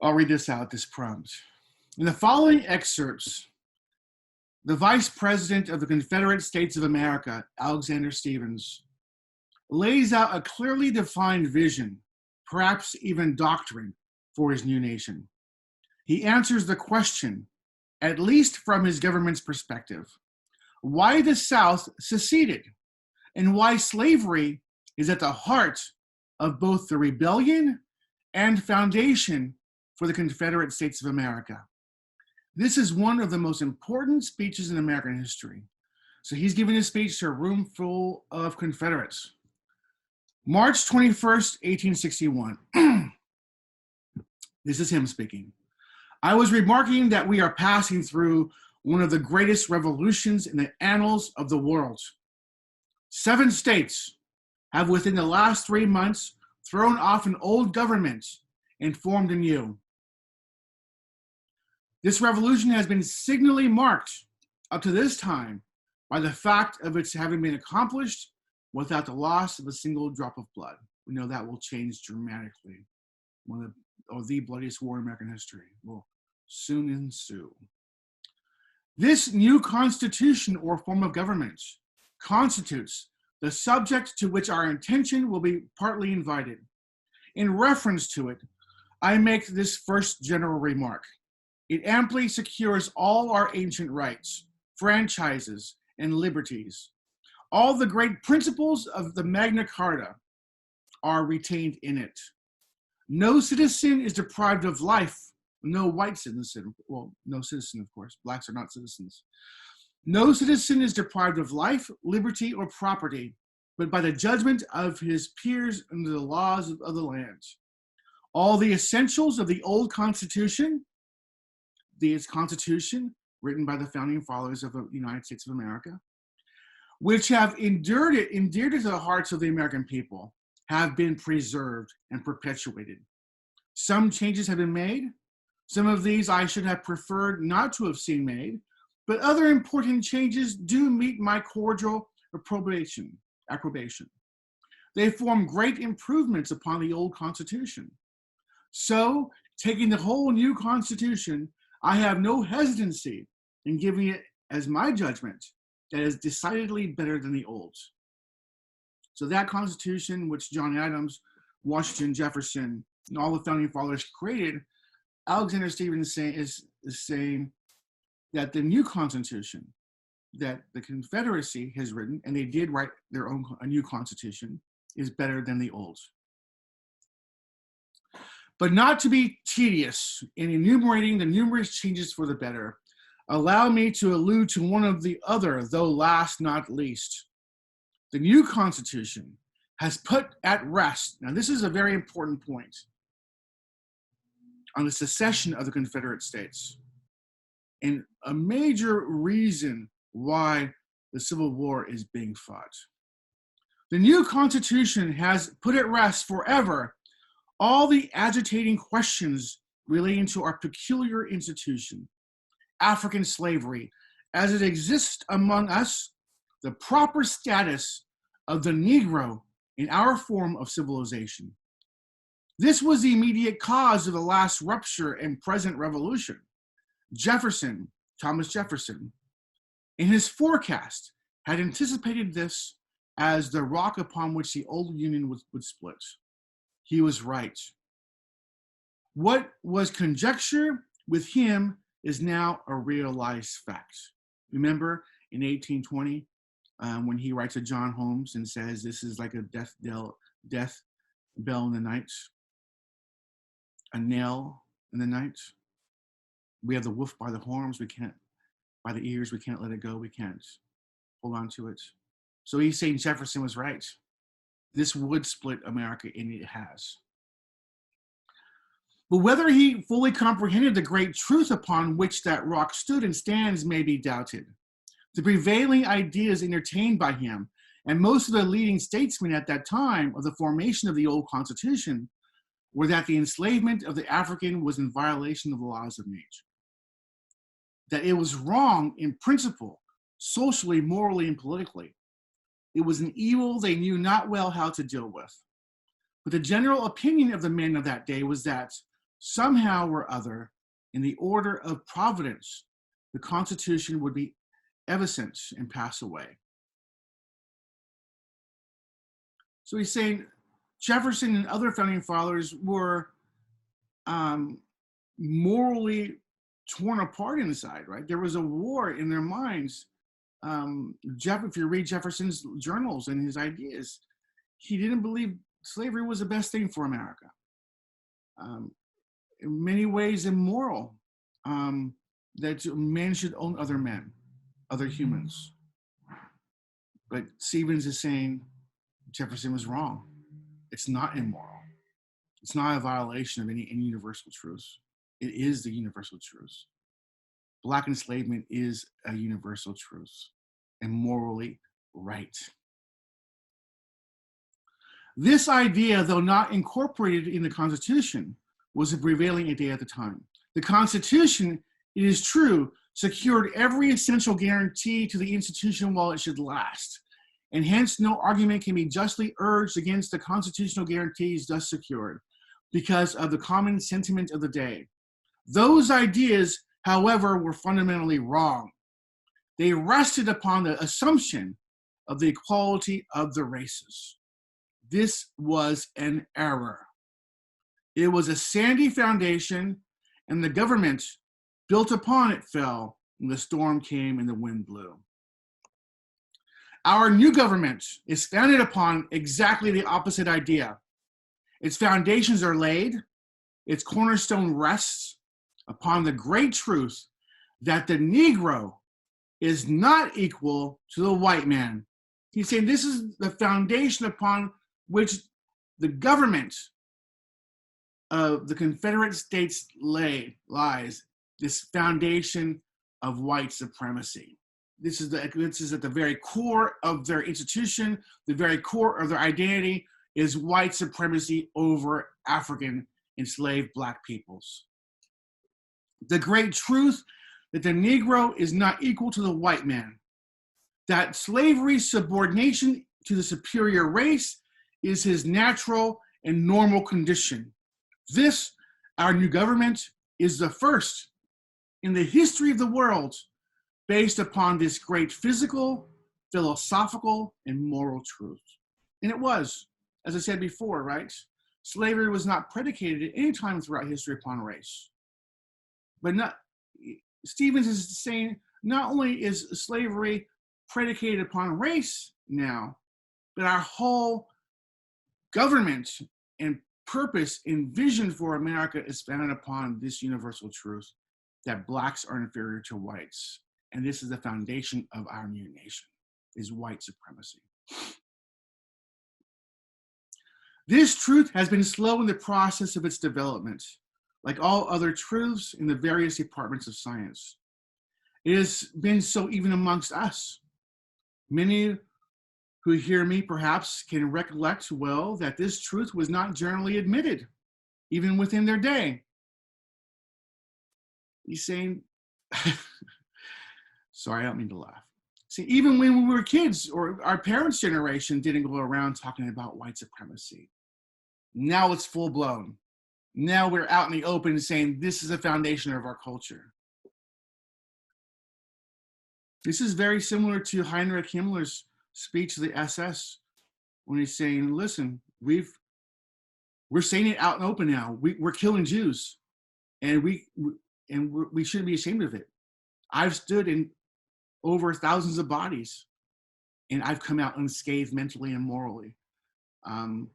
Speaker 1: I'll read this out, this prompt. In the following excerpts, the Vice President of the Confederate States of America, Alexander Stephens, lays out a clearly defined vision, perhaps even doctrine, for his new nation. He answers the question, at least from his government's perspective, why the South seceded and why slavery is at the heart of both the rebellion and foundation for the Confederate States of America. This is one of the most important speeches in American history. So he's giving his speech to a room full of Confederates. March 21st, 1861. This is him speaking. I was remarking that we are passing through one of the greatest revolutions in the annals of the world. 7 states have within the last 3 months thrown off an old government and formed a new. This revolution has been signally marked up to this time by the fact of its having been accomplished without the loss of a single drop of blood. We know that will change dramatically. One of the bloodiest war in American history will soon ensue. This new constitution or form of government constitutes the subject to which our attention will be partly invited. In reference to it, I make this first general remark. It amply secures all our ancient rights, franchises, and liberties. All the great principles of the Magna Carta are retained in it. No citizen is deprived of life. No white citizen, well, no citizen, of course. Blacks are not citizens. No citizen is deprived of life, liberty, or property, but by the judgment of his peers under the laws of the land. All the essentials of the old Constitution, written by the founding fathers of the United States of America, which have endeared it to the hearts of the American people, have been preserved and perpetuated. Some changes have been made. Some of these I should have preferred not to have seen made, but other important changes do meet my cordial approbation. They form great improvements upon the old Constitution. So, taking the whole new Constitution, I have no hesitancy in giving it as my judgment that is decidedly better than the old. So that Constitution, which John Adams, Washington, Jefferson, and all the founding fathers created, Alexander Stephens is saying that the new Constitution that the Confederacy has written, and they did write their own a new Constitution, is better than the old. But not to be tedious in enumerating the numerous changes for the better, allow me to allude to one of the other, though last not least. The new Constitution has put at rest, now this is a very important point, on the secession of the Confederate States, and a major reason why the Civil War is being fought. The new Constitution has put at rest forever all the agitating questions relating to our peculiar institution, African slavery, as it exists among us, the proper status of the Negro in our form of civilization. This was the immediate cause of the last rupture and present revolution. Thomas Jefferson, in his forecast, had anticipated this as the rock upon which the old Union would split. He was right. What was conjecture with him is now a realized fact. Remember in 1820, when he writes to John Holmes and says, this is like a death bell in the night, a nail in the night. We have the wolf by the horns, by the ears, we can't let it go, we can't hold on to it. So he's saying Jefferson was right. This would split America, and it has. But whether he fully comprehended the great truth upon which that rock stood and stands may be doubted. The prevailing ideas entertained by him and most of the leading statesmen at that time of the formation of the old Constitution were that the enslavement of the African was in violation of the laws of nature. That it was wrong in principle, socially, morally, and politically. It was an evil they knew not well how to deal with. But the general opinion of the men of that day was that somehow or other, in the order of providence, the Constitution would be evanescent and pass away. So he's saying Jefferson and other founding fathers were morally torn apart inside, right? There was a war in their minds. If you read Jefferson's journals and his ideas, he didn't believe slavery was the best thing for America. In many ways immoral, that men should own other men, other humans. But Stephens is saying Jefferson was wrong. It's not immoral. It's not a violation of any universal truths. It is the universal truths. Black enslavement is a universal truth and morally right. This idea, though not incorporated in the Constitution, was a prevailing idea at the time. The Constitution, it is true, secured every essential guarantee to the institution while it should last, and hence no argument can be justly urged against the constitutional guarantees thus secured because of the common sentiment of the day. Those ideas, however, were fundamentally wrong. They rested upon the assumption of the equality of the races. This was an error. It was a sandy foundation, and the government built upon it fell, and the storm came and the wind blew. Our new government is founded upon exactly the opposite idea. Its foundations are laid, its cornerstone rests upon the great truth that the Negro is not equal to the white man. He's saying this is the foundation upon which the government of the Confederate States lies, this foundation of white supremacy. this is at the very core of their institution, the very core of their identity is white supremacy over African enslaved Black peoples. The great truth that the Negro is not equal to the white man, that slavery's subordination to the superior race is his natural and normal condition. This, our new government, is the first in the history of the world based upon this great physical, philosophical, and moral truth. And it was, as I said before, right? Slavery was not predicated at any time throughout history upon race. But Stevens is saying not only is slavery predicated upon race now, but our whole government and purpose and vision for America is founded upon this universal truth that Blacks are inferior to whites. And this is the foundation of our new nation, is white supremacy. This truth has been slow in the process of its development, like all other truths in the various departments of science. It has been so even amongst us. Many who hear me perhaps can recollect well that this truth was not generally admitted, even within their day. He's saying, sorry, I don't mean to laugh. See, even when we were kids or our parents' generation didn't go around talking about white supremacy. Now it's full blown. Now we're out in the open saying this is the foundation of our culture. This is very similar to Heinrich Himmler's speech to the SS when he's saying, listen, we're saying it out and open now. We're killing Jews, and we shouldn't be ashamed of it. I've stood in over thousands of bodies, and I've come out unscathed mentally and morally. And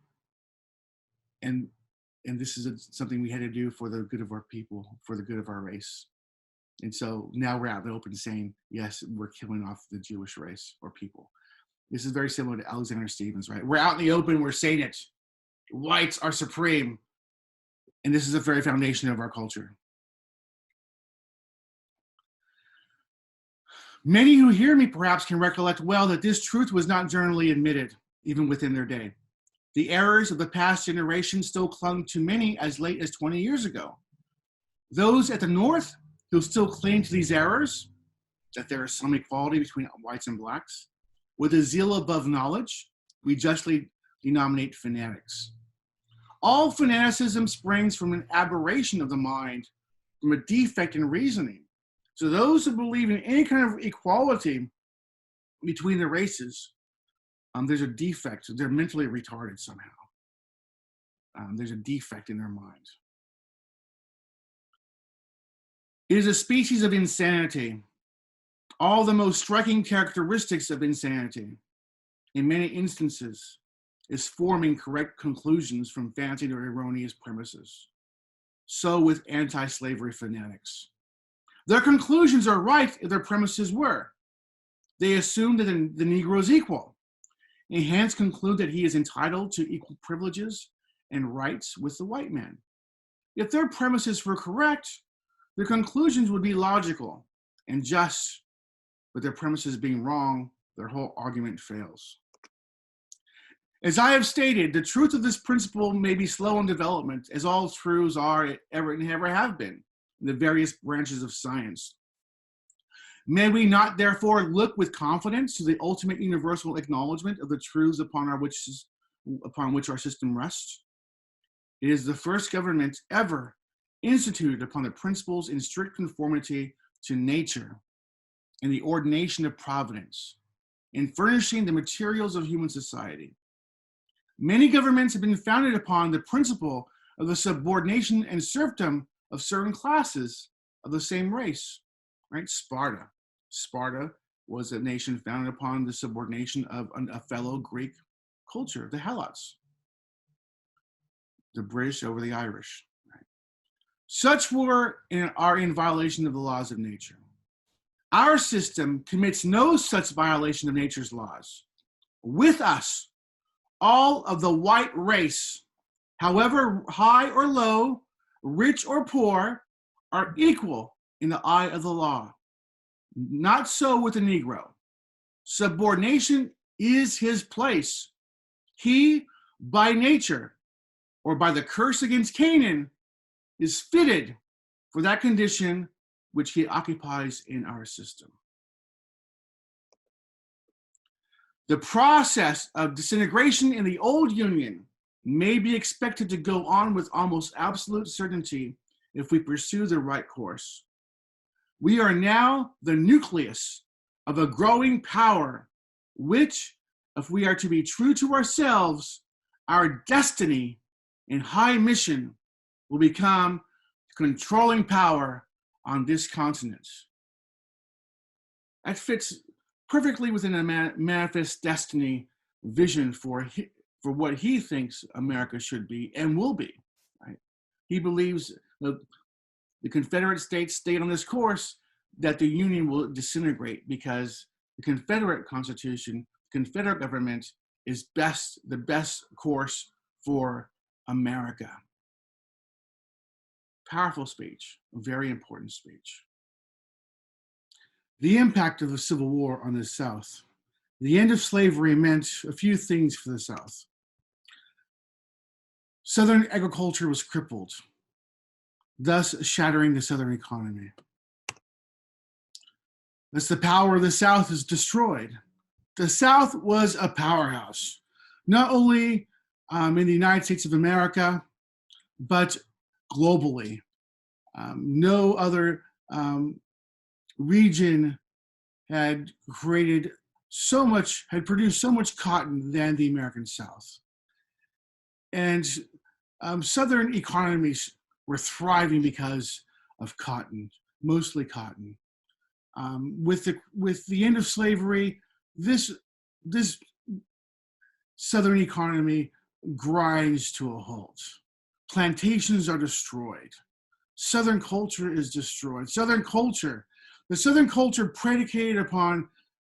Speaker 1: this is something we had to do for the good of our people, for the good of our race. And so now we're out in the open saying, yes, we're killing off the Jewish race or people. This is very similar to Alexander Stevens, right? We're out in the open, we're saying it. Whites are supreme. And this is the very foundation of our culture. Many who hear me perhaps can recollect well that this truth was not generally admitted, even within their day. The errors of the past generation still clung to many as late as 20 years ago. Those at the North who still cling to these errors, that there is some equality between whites and Blacks, with a zeal above knowledge, we justly denominate fanatics. All fanaticism springs from an aberration of the mind, from a defect in reasoning. So those who believe in any kind of equality between the races, there's a defect. They're mentally retarded somehow. There's a defect in their mind. It is a species of insanity. All the most striking characteristics of insanity, in many instances, is forming correct conclusions from fancied or erroneous premises. So with anti-slavery fanatics. Their conclusions are right if their premises were. They assume that the Negro is equal, and hence conclude that he is entitled to equal privileges and rights with the white man. If their premises were correct, their conclusions would be logical and just, but their premises being wrong, their whole argument fails. As I have stated, the truth of this principle may be slow in development, as all truths are ever and ever have been in the various branches of science. May we not therefore look with confidence to the ultimate universal acknowledgement of the truths upon which our system rests? It is the first government ever instituted upon the principles in strict conformity to nature and the ordination of providence, in furnishing the materials of human society. Many governments have been founded upon the principle of the subordination and serfdom of certain classes of the same race, right? Sparta was a nation founded upon the subordination of a fellow Greek culture, the Helots, the British over the Irish. Right? Such are in violation of the laws of nature. Our system commits no such violation of nature's laws. With us, all of the white race, however high or low, rich or poor, are equal in the eye of the law. Not so with the Negro. Subordination is his place. He, by nature, or by the curse against Canaan, is fitted for that condition which he occupies in our system. The process of disintegration in the old Union may be expected to go on with almost absolute certainty if we pursue the right course. We are now the nucleus of a growing power, which, if we are to be true to ourselves, our destiny and high mission will become the controlling power on this continent. That fits perfectly within a manifest destiny vision for what he thinks America should be and will be. Right? He believes that the Confederate States stayed on this course, that the Union will disintegrate because the Confederate Constitution, Confederate government is the best course for America. Powerful speech, a very important speech. The impact of the Civil War on the South. The end of slavery meant a few things for the South. Southern agriculture was crippled, thus shattering the Southern economy. Thus, the power of the South is destroyed. The South was a powerhouse, not only in the United States of America, but globally. No other region had produced so much cotton than the American South. And Southern economies were thriving because of cotton, mostly cotton. With the end of slavery, this Southern economy grinds to a halt. Plantations are destroyed. Southern culture is destroyed. The Southern culture predicated upon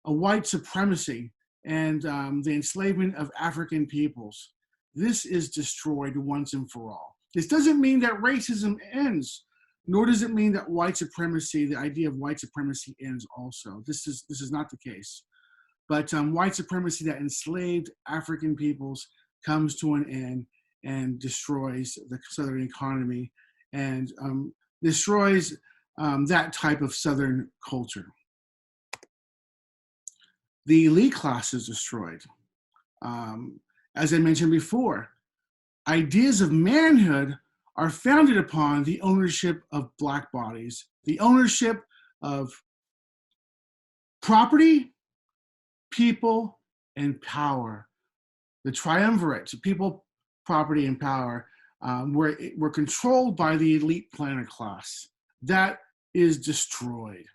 Speaker 1: a white supremacy and the enslavement of African peoples. This is destroyed once and for all. This doesn't mean that racism ends, nor does it mean that white supremacy, the idea of white supremacy, ends also. This is not the case. But white supremacy that enslaved African peoples comes to an end and destroys the Southern economy and destroys that type of Southern culture. The elite class is destroyed. As I mentioned before, ideas of manhood are founded upon the ownership of Black bodies, the ownership of property, people, and power. The triumvirate, people, property, and power, were controlled by the elite planter class. That is destroyed.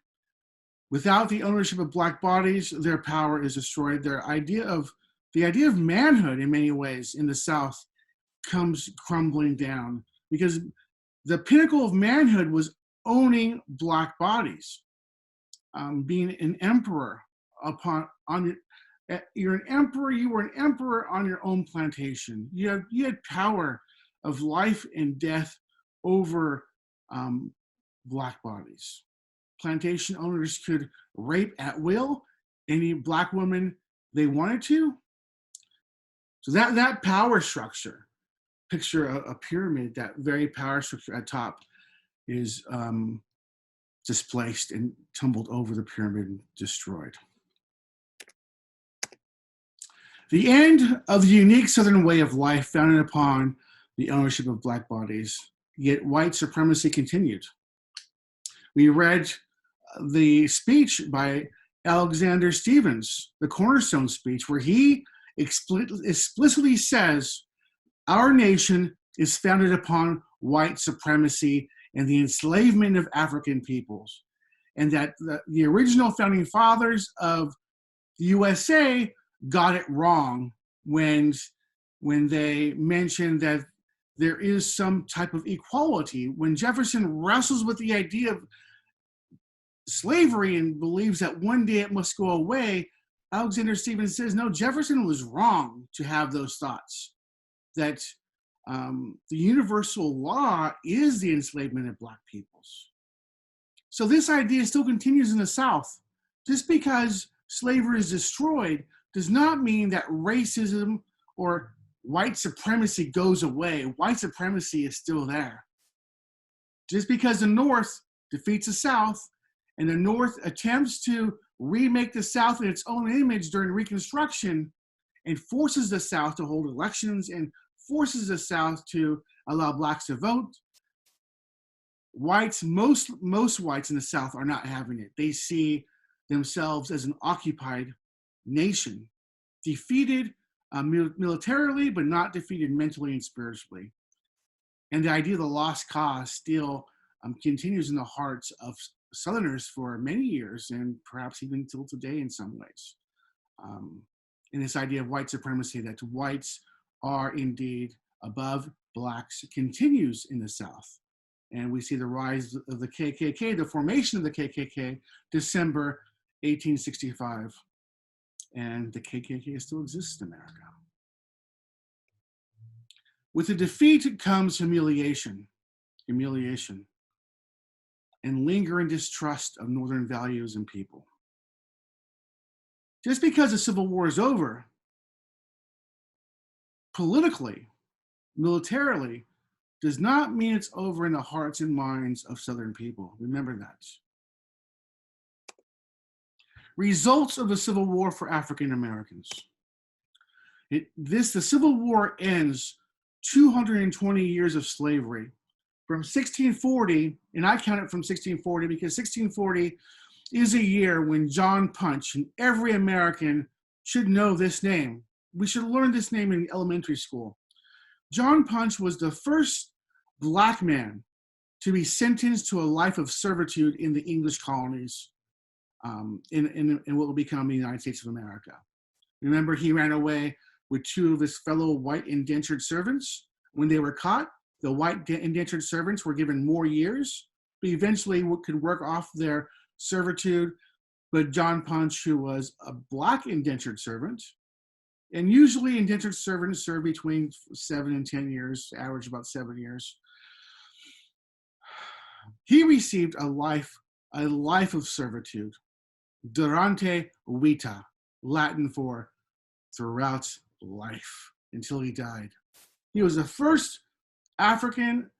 Speaker 1: Without the ownership of Black bodies, their power is destroyed. The idea of manhood, in many ways, in the South, comes crumbling down because the pinnacle of manhood was owning Black bodies, being an emperor you're an emperor. You were an emperor on your own plantation. You had power of life and death over Black bodies. Plantation owners could rape at will any Black woman they wanted to. So that power structure, picture a pyramid, that very power structure at top is displaced and tumbled over the pyramid and destroyed. The end of the unique Southern way of life founded upon the ownership of Black bodies, yet white supremacy continued. We read the speech by Alexander Stephens, the Cornerstone Speech, where he explicitly says, our nation is founded upon white supremacy and the enslavement of African peoples, and that the original founding fathers of the USA got it wrong when they mentioned that there is some type of equality. When Jefferson wrestles with the idea of slavery and believes that one day it must go away, Alexander Stephens says, no, Jefferson was wrong to have those thoughts, that the universal law is the enslavement of Black peoples. So this idea still continues in the South. Just because slavery is destroyed does not mean that racism or white supremacy goes away. White supremacy is still there. Just because the North defeats the South and the North attempts to remake the South in its own image during Reconstruction and forces the South to hold elections and forces the South to allow blacks to vote, whites, most whites in the South are not having it. They see themselves as an occupied nation, defeated militarily, but not defeated mentally and spiritually. And the idea of the lost cause still continues in the hearts of Southerners for many years, and perhaps even till today in some ways. And this idea of white supremacy, that whites are indeed above blacks, continues in the South. And we see the rise of the KKK, the formation of the KKK, December 1865. And the KKK still exists in America. With the defeat comes humiliation, and lingering distrust of Northern values and people. Just because the Civil War is over, politically, militarily, does not mean it's over in the hearts and minds of Southern people. Remember that. Results of the Civil War for African Americans. The Civil War ends 220 years of slavery. From 1640, and I count it from 1640 because 1640 is a year when John Punch, and every American should know this name. We should learn this name in elementary school. John Punch was the first black man to be sentenced to a life of servitude in the English colonies in what will become the United States of America. Remember, he ran away with two of his fellow white indentured servants. When they were caught, the white indentured servants were given more years, but eventually could work off their servitude. But John Punch, who was a black indentured servant, and usually indentured servants serve between 7 and 10 years, average about 7 years. He received a life of servitude, durante vita, Latin for throughout life, until he died. He was the first African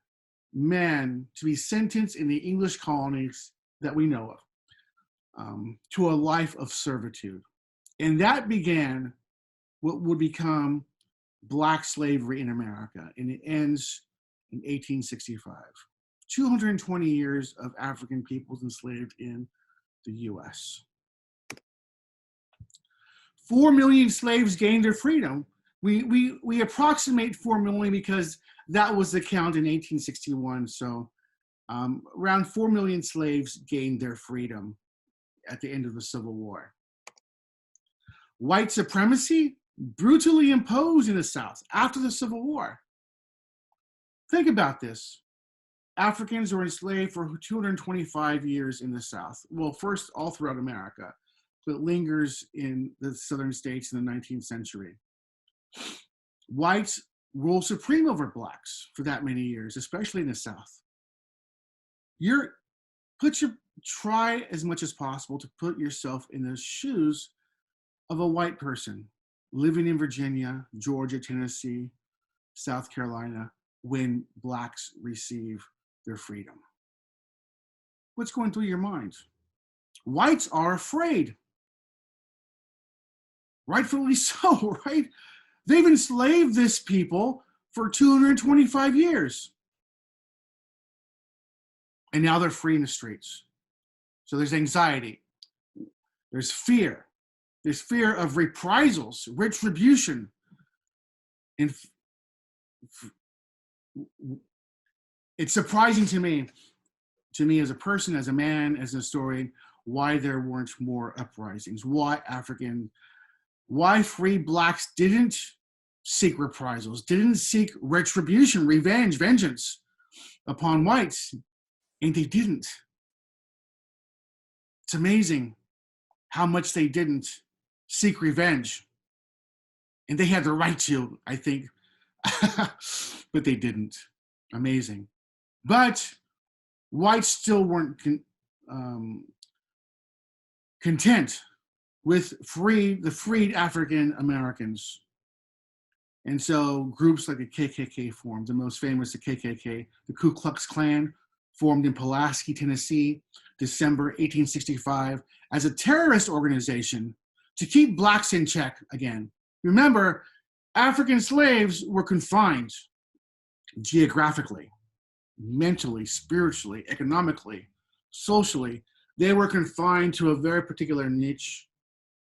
Speaker 1: man to be sentenced in the English colonies that we know of to a life of servitude. And that began what would become black slavery in America, and it ends in 1865. 220 years of African peoples enslaved in the US. 4 million slaves gained their freedom. We approximate 4 million because that was the count in 1861. So around 4 million slaves gained their freedom at the end of the Civil War. White supremacy brutally imposed in the South after the Civil War. Think about this. Africans were enslaved for 225 years in the South. Well, first all throughout America, but lingers in the southern states in the 19th century. Whites ruled supreme over blacks for that many years, especially in the South. Try as much as possible to put yourself in the shoes of a white person living in Virginia, Georgia, Tennessee, South Carolina, when blacks receive their freedom. What's going through your mind? Whites are afraid. Rightfully so, right? They've enslaved this people for 225 years. And now they're free in the streets. So there's anxiety. There's fear. There's fear of reprisals, retribution. And it's surprising to me as a person, as a man, as a historian, why there weren't more uprisings, why free blacks didn't seek reprisals, didn't seek retribution, revenge, vengeance upon whites, and they didn't. It's amazing how much they didn't seek revenge. And they had the right to, I think, but they didn't. Amazing. But whites still weren't content with the freed African Americans. And so groups like the KKK formed. The most famous, the KKK, the Ku Klux Klan, formed in Pulaski, Tennessee, December 1865, as a terrorist organization to keep blacks in check again. Remember, African slaves were confined geographically, mentally, spiritually, economically, socially. They were confined to a very particular niche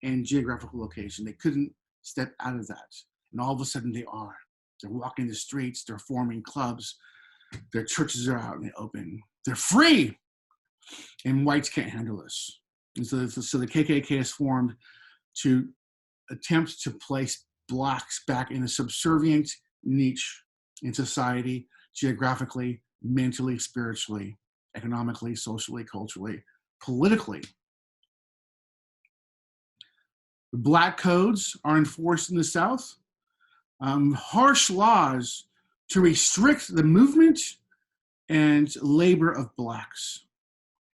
Speaker 1: and geographical location. They couldn't step out of that. And all of a sudden they are. They're walking the streets, they're forming clubs, their churches are out in the open. They're free. And whites can't handle this. And so the KKK is formed to attempt to place blacks back in a subservient niche in society, geographically, mentally, spiritually, economically, socially, culturally, politically. The black codes are enforced in the South. Harsh laws to restrict the movement and labor of blacks.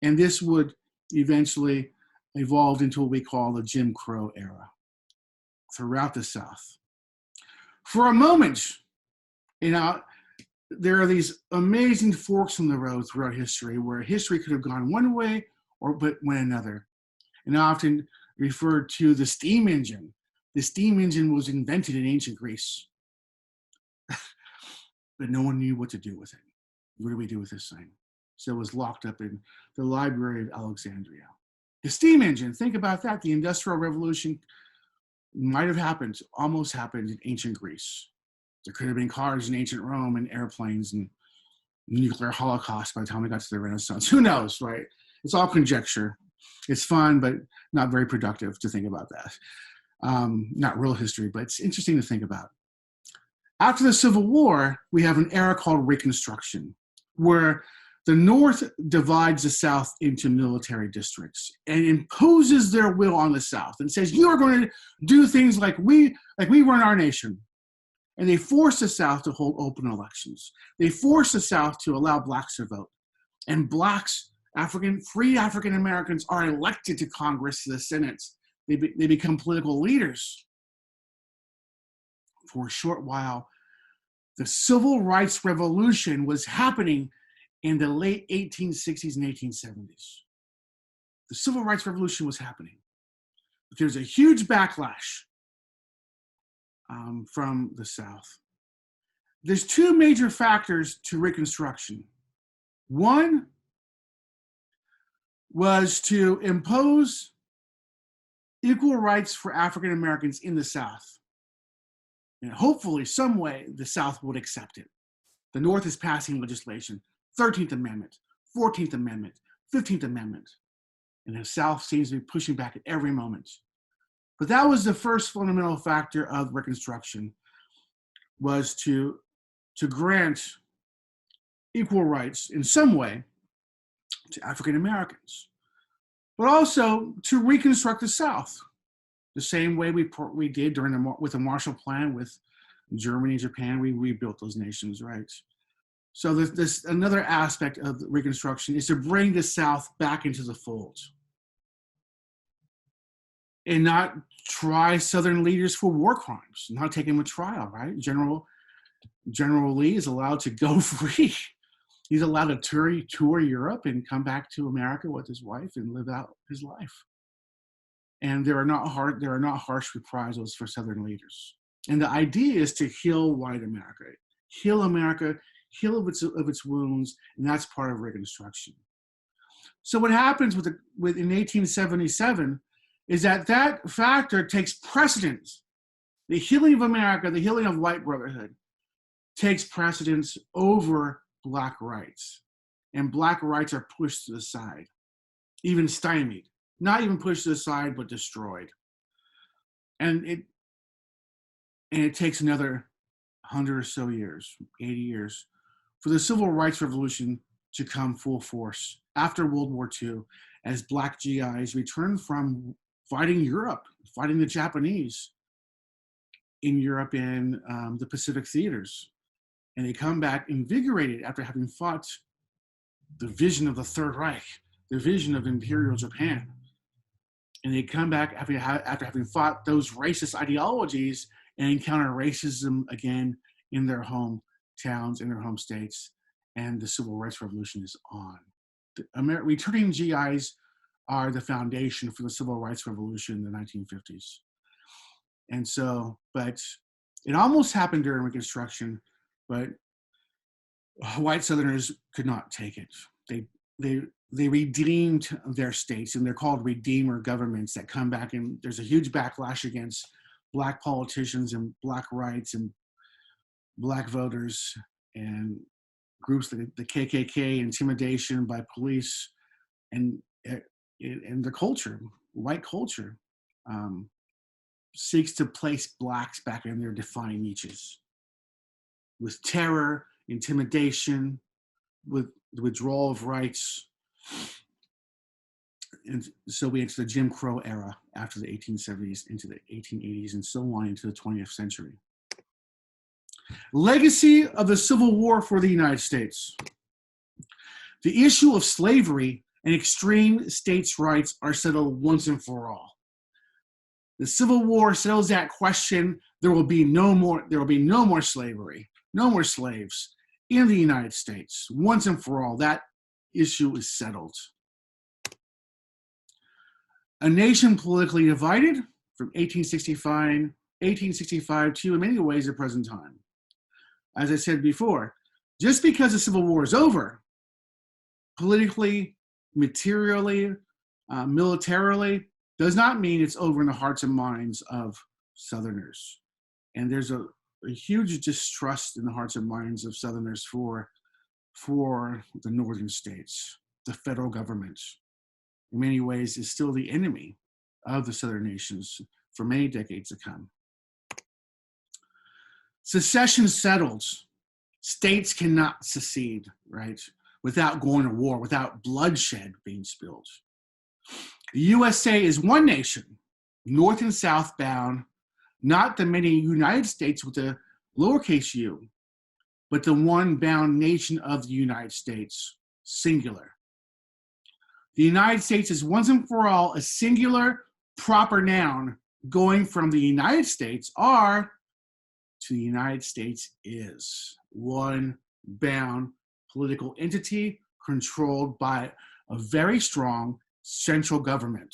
Speaker 1: And this would eventually evolve into what we call the Jim Crow era throughout the South. For a moment, there are these amazing forks in the road throughout history where history could have gone one way but went another. And I often referred to the steam engine. The steam engine was invented in ancient Greece, but no one knew what to do with it. What do we do with this thing? So it was locked up in the Library of Alexandria. The steam engine, think about that. The Industrial Revolution might have happened, almost happened in ancient Greece. There could have been cars in ancient Rome and airplanes and nuclear holocaust by the time we got to the Renaissance. Who knows, right? It's all conjecture. It's fun, but not very productive to think about that. Not real history, but it's interesting to think about. After the Civil War, we have an era called Reconstruction, where the North divides the South into military districts and imposes their will on the South and says, you are going to do things like we run our nation. And they force the South to hold open elections. They force the South to allow blacks to vote. And blacks, free African Americans, are elected to Congress, to the Senate. They become political leaders. For a short while, the Civil Rights Revolution was happening in the late 1860s and 1870s. The Civil Rights Revolution was happening. But there's a huge backlash from the South. There's two major factors to Reconstruction. One was to impose equal rights for African Americans in the South. And hopefully, some way, the South would accept it. The North is passing legislation, 13th Amendment, 14th Amendment, 15th Amendment. And the South seems to be pushing back at every moment. But that was the first fundamental factor of Reconstruction, was to grant equal rights in some way to African Americans, but also to reconstruct the South, the same way we did with the Marshall Plan with Germany and Japan. We rebuilt those nations, right? So this another aspect of Reconstruction is to bring the South back into the fold and not try Southern leaders for war crimes, not take them to trial, right? General Lee is allowed to go free. He's allowed to tour Europe and come back to America with his wife and live out his life. And there are not harsh reprisals for Southern leaders. And the idea is to heal white America, heal of its wounds, and that's part of Reconstruction. So what happens in 1877 is that factor takes precedence. The healing of America, the healing of white brotherhood, takes precedence over black rights. And black rights are pushed to the side, even stymied. Not even pushed to the side, but destroyed. And it takes another 100 or so years, 80 years, for the Civil Rights Revolution to come full force after World War II, as black GIs return from fighting Europe, fighting the Japanese in Europe and the Pacific theaters. And they come back invigorated after having fought the vision of the Third Reich, vision of Imperial Japan. And they come back after having fought those racist ideologies and encounter racism again in their hometowns, in their home states, and the Civil Rights Revolution is on. Returning GIs are the foundation for the Civil Rights Revolution in the 1950s. And so, but it almost happened during Reconstruction, but white Southerners could not take it. They redeemed their states, and they're called redeemer governments that come back, and there's a huge backlash against Black politicians and Black rights and Black voters and groups like the KKK, intimidation by police, and the culture, white culture, seeks to place Blacks back in their defined niches with terror, intimidation, with the withdrawal of rights. And so we enter the Jim Crow era after the 1870s into the 1880s and so on into the 20th century. Legacy of the Civil War for the United States. The issue of slavery and extreme states' rights are settled once and for all. The Civil War settles that question. There will be no more slavery, no more slaves in the United States. Once and for all, that issue is settled. A nation politically divided from 1865 to, in many ways, the present time. As I said before, just because the Civil War is over, politically, materially, militarily, does not mean it's over in the hearts and minds of Southerners. And there's a huge distrust in the hearts and minds of Southerners for the northern states. The federal government, in many ways, is still the enemy of the Southern nations for many decades to come. Secession settled. States cannot secede, right, without going to war, without bloodshed being spilled. The USA is one nation, north and south bound, not the many United States with a lowercase u, but the one bound nation of the United States, singular. The United States is once and for all a singular proper noun going from the United States are to the United States is. One bound political entity controlled by a very strong central government.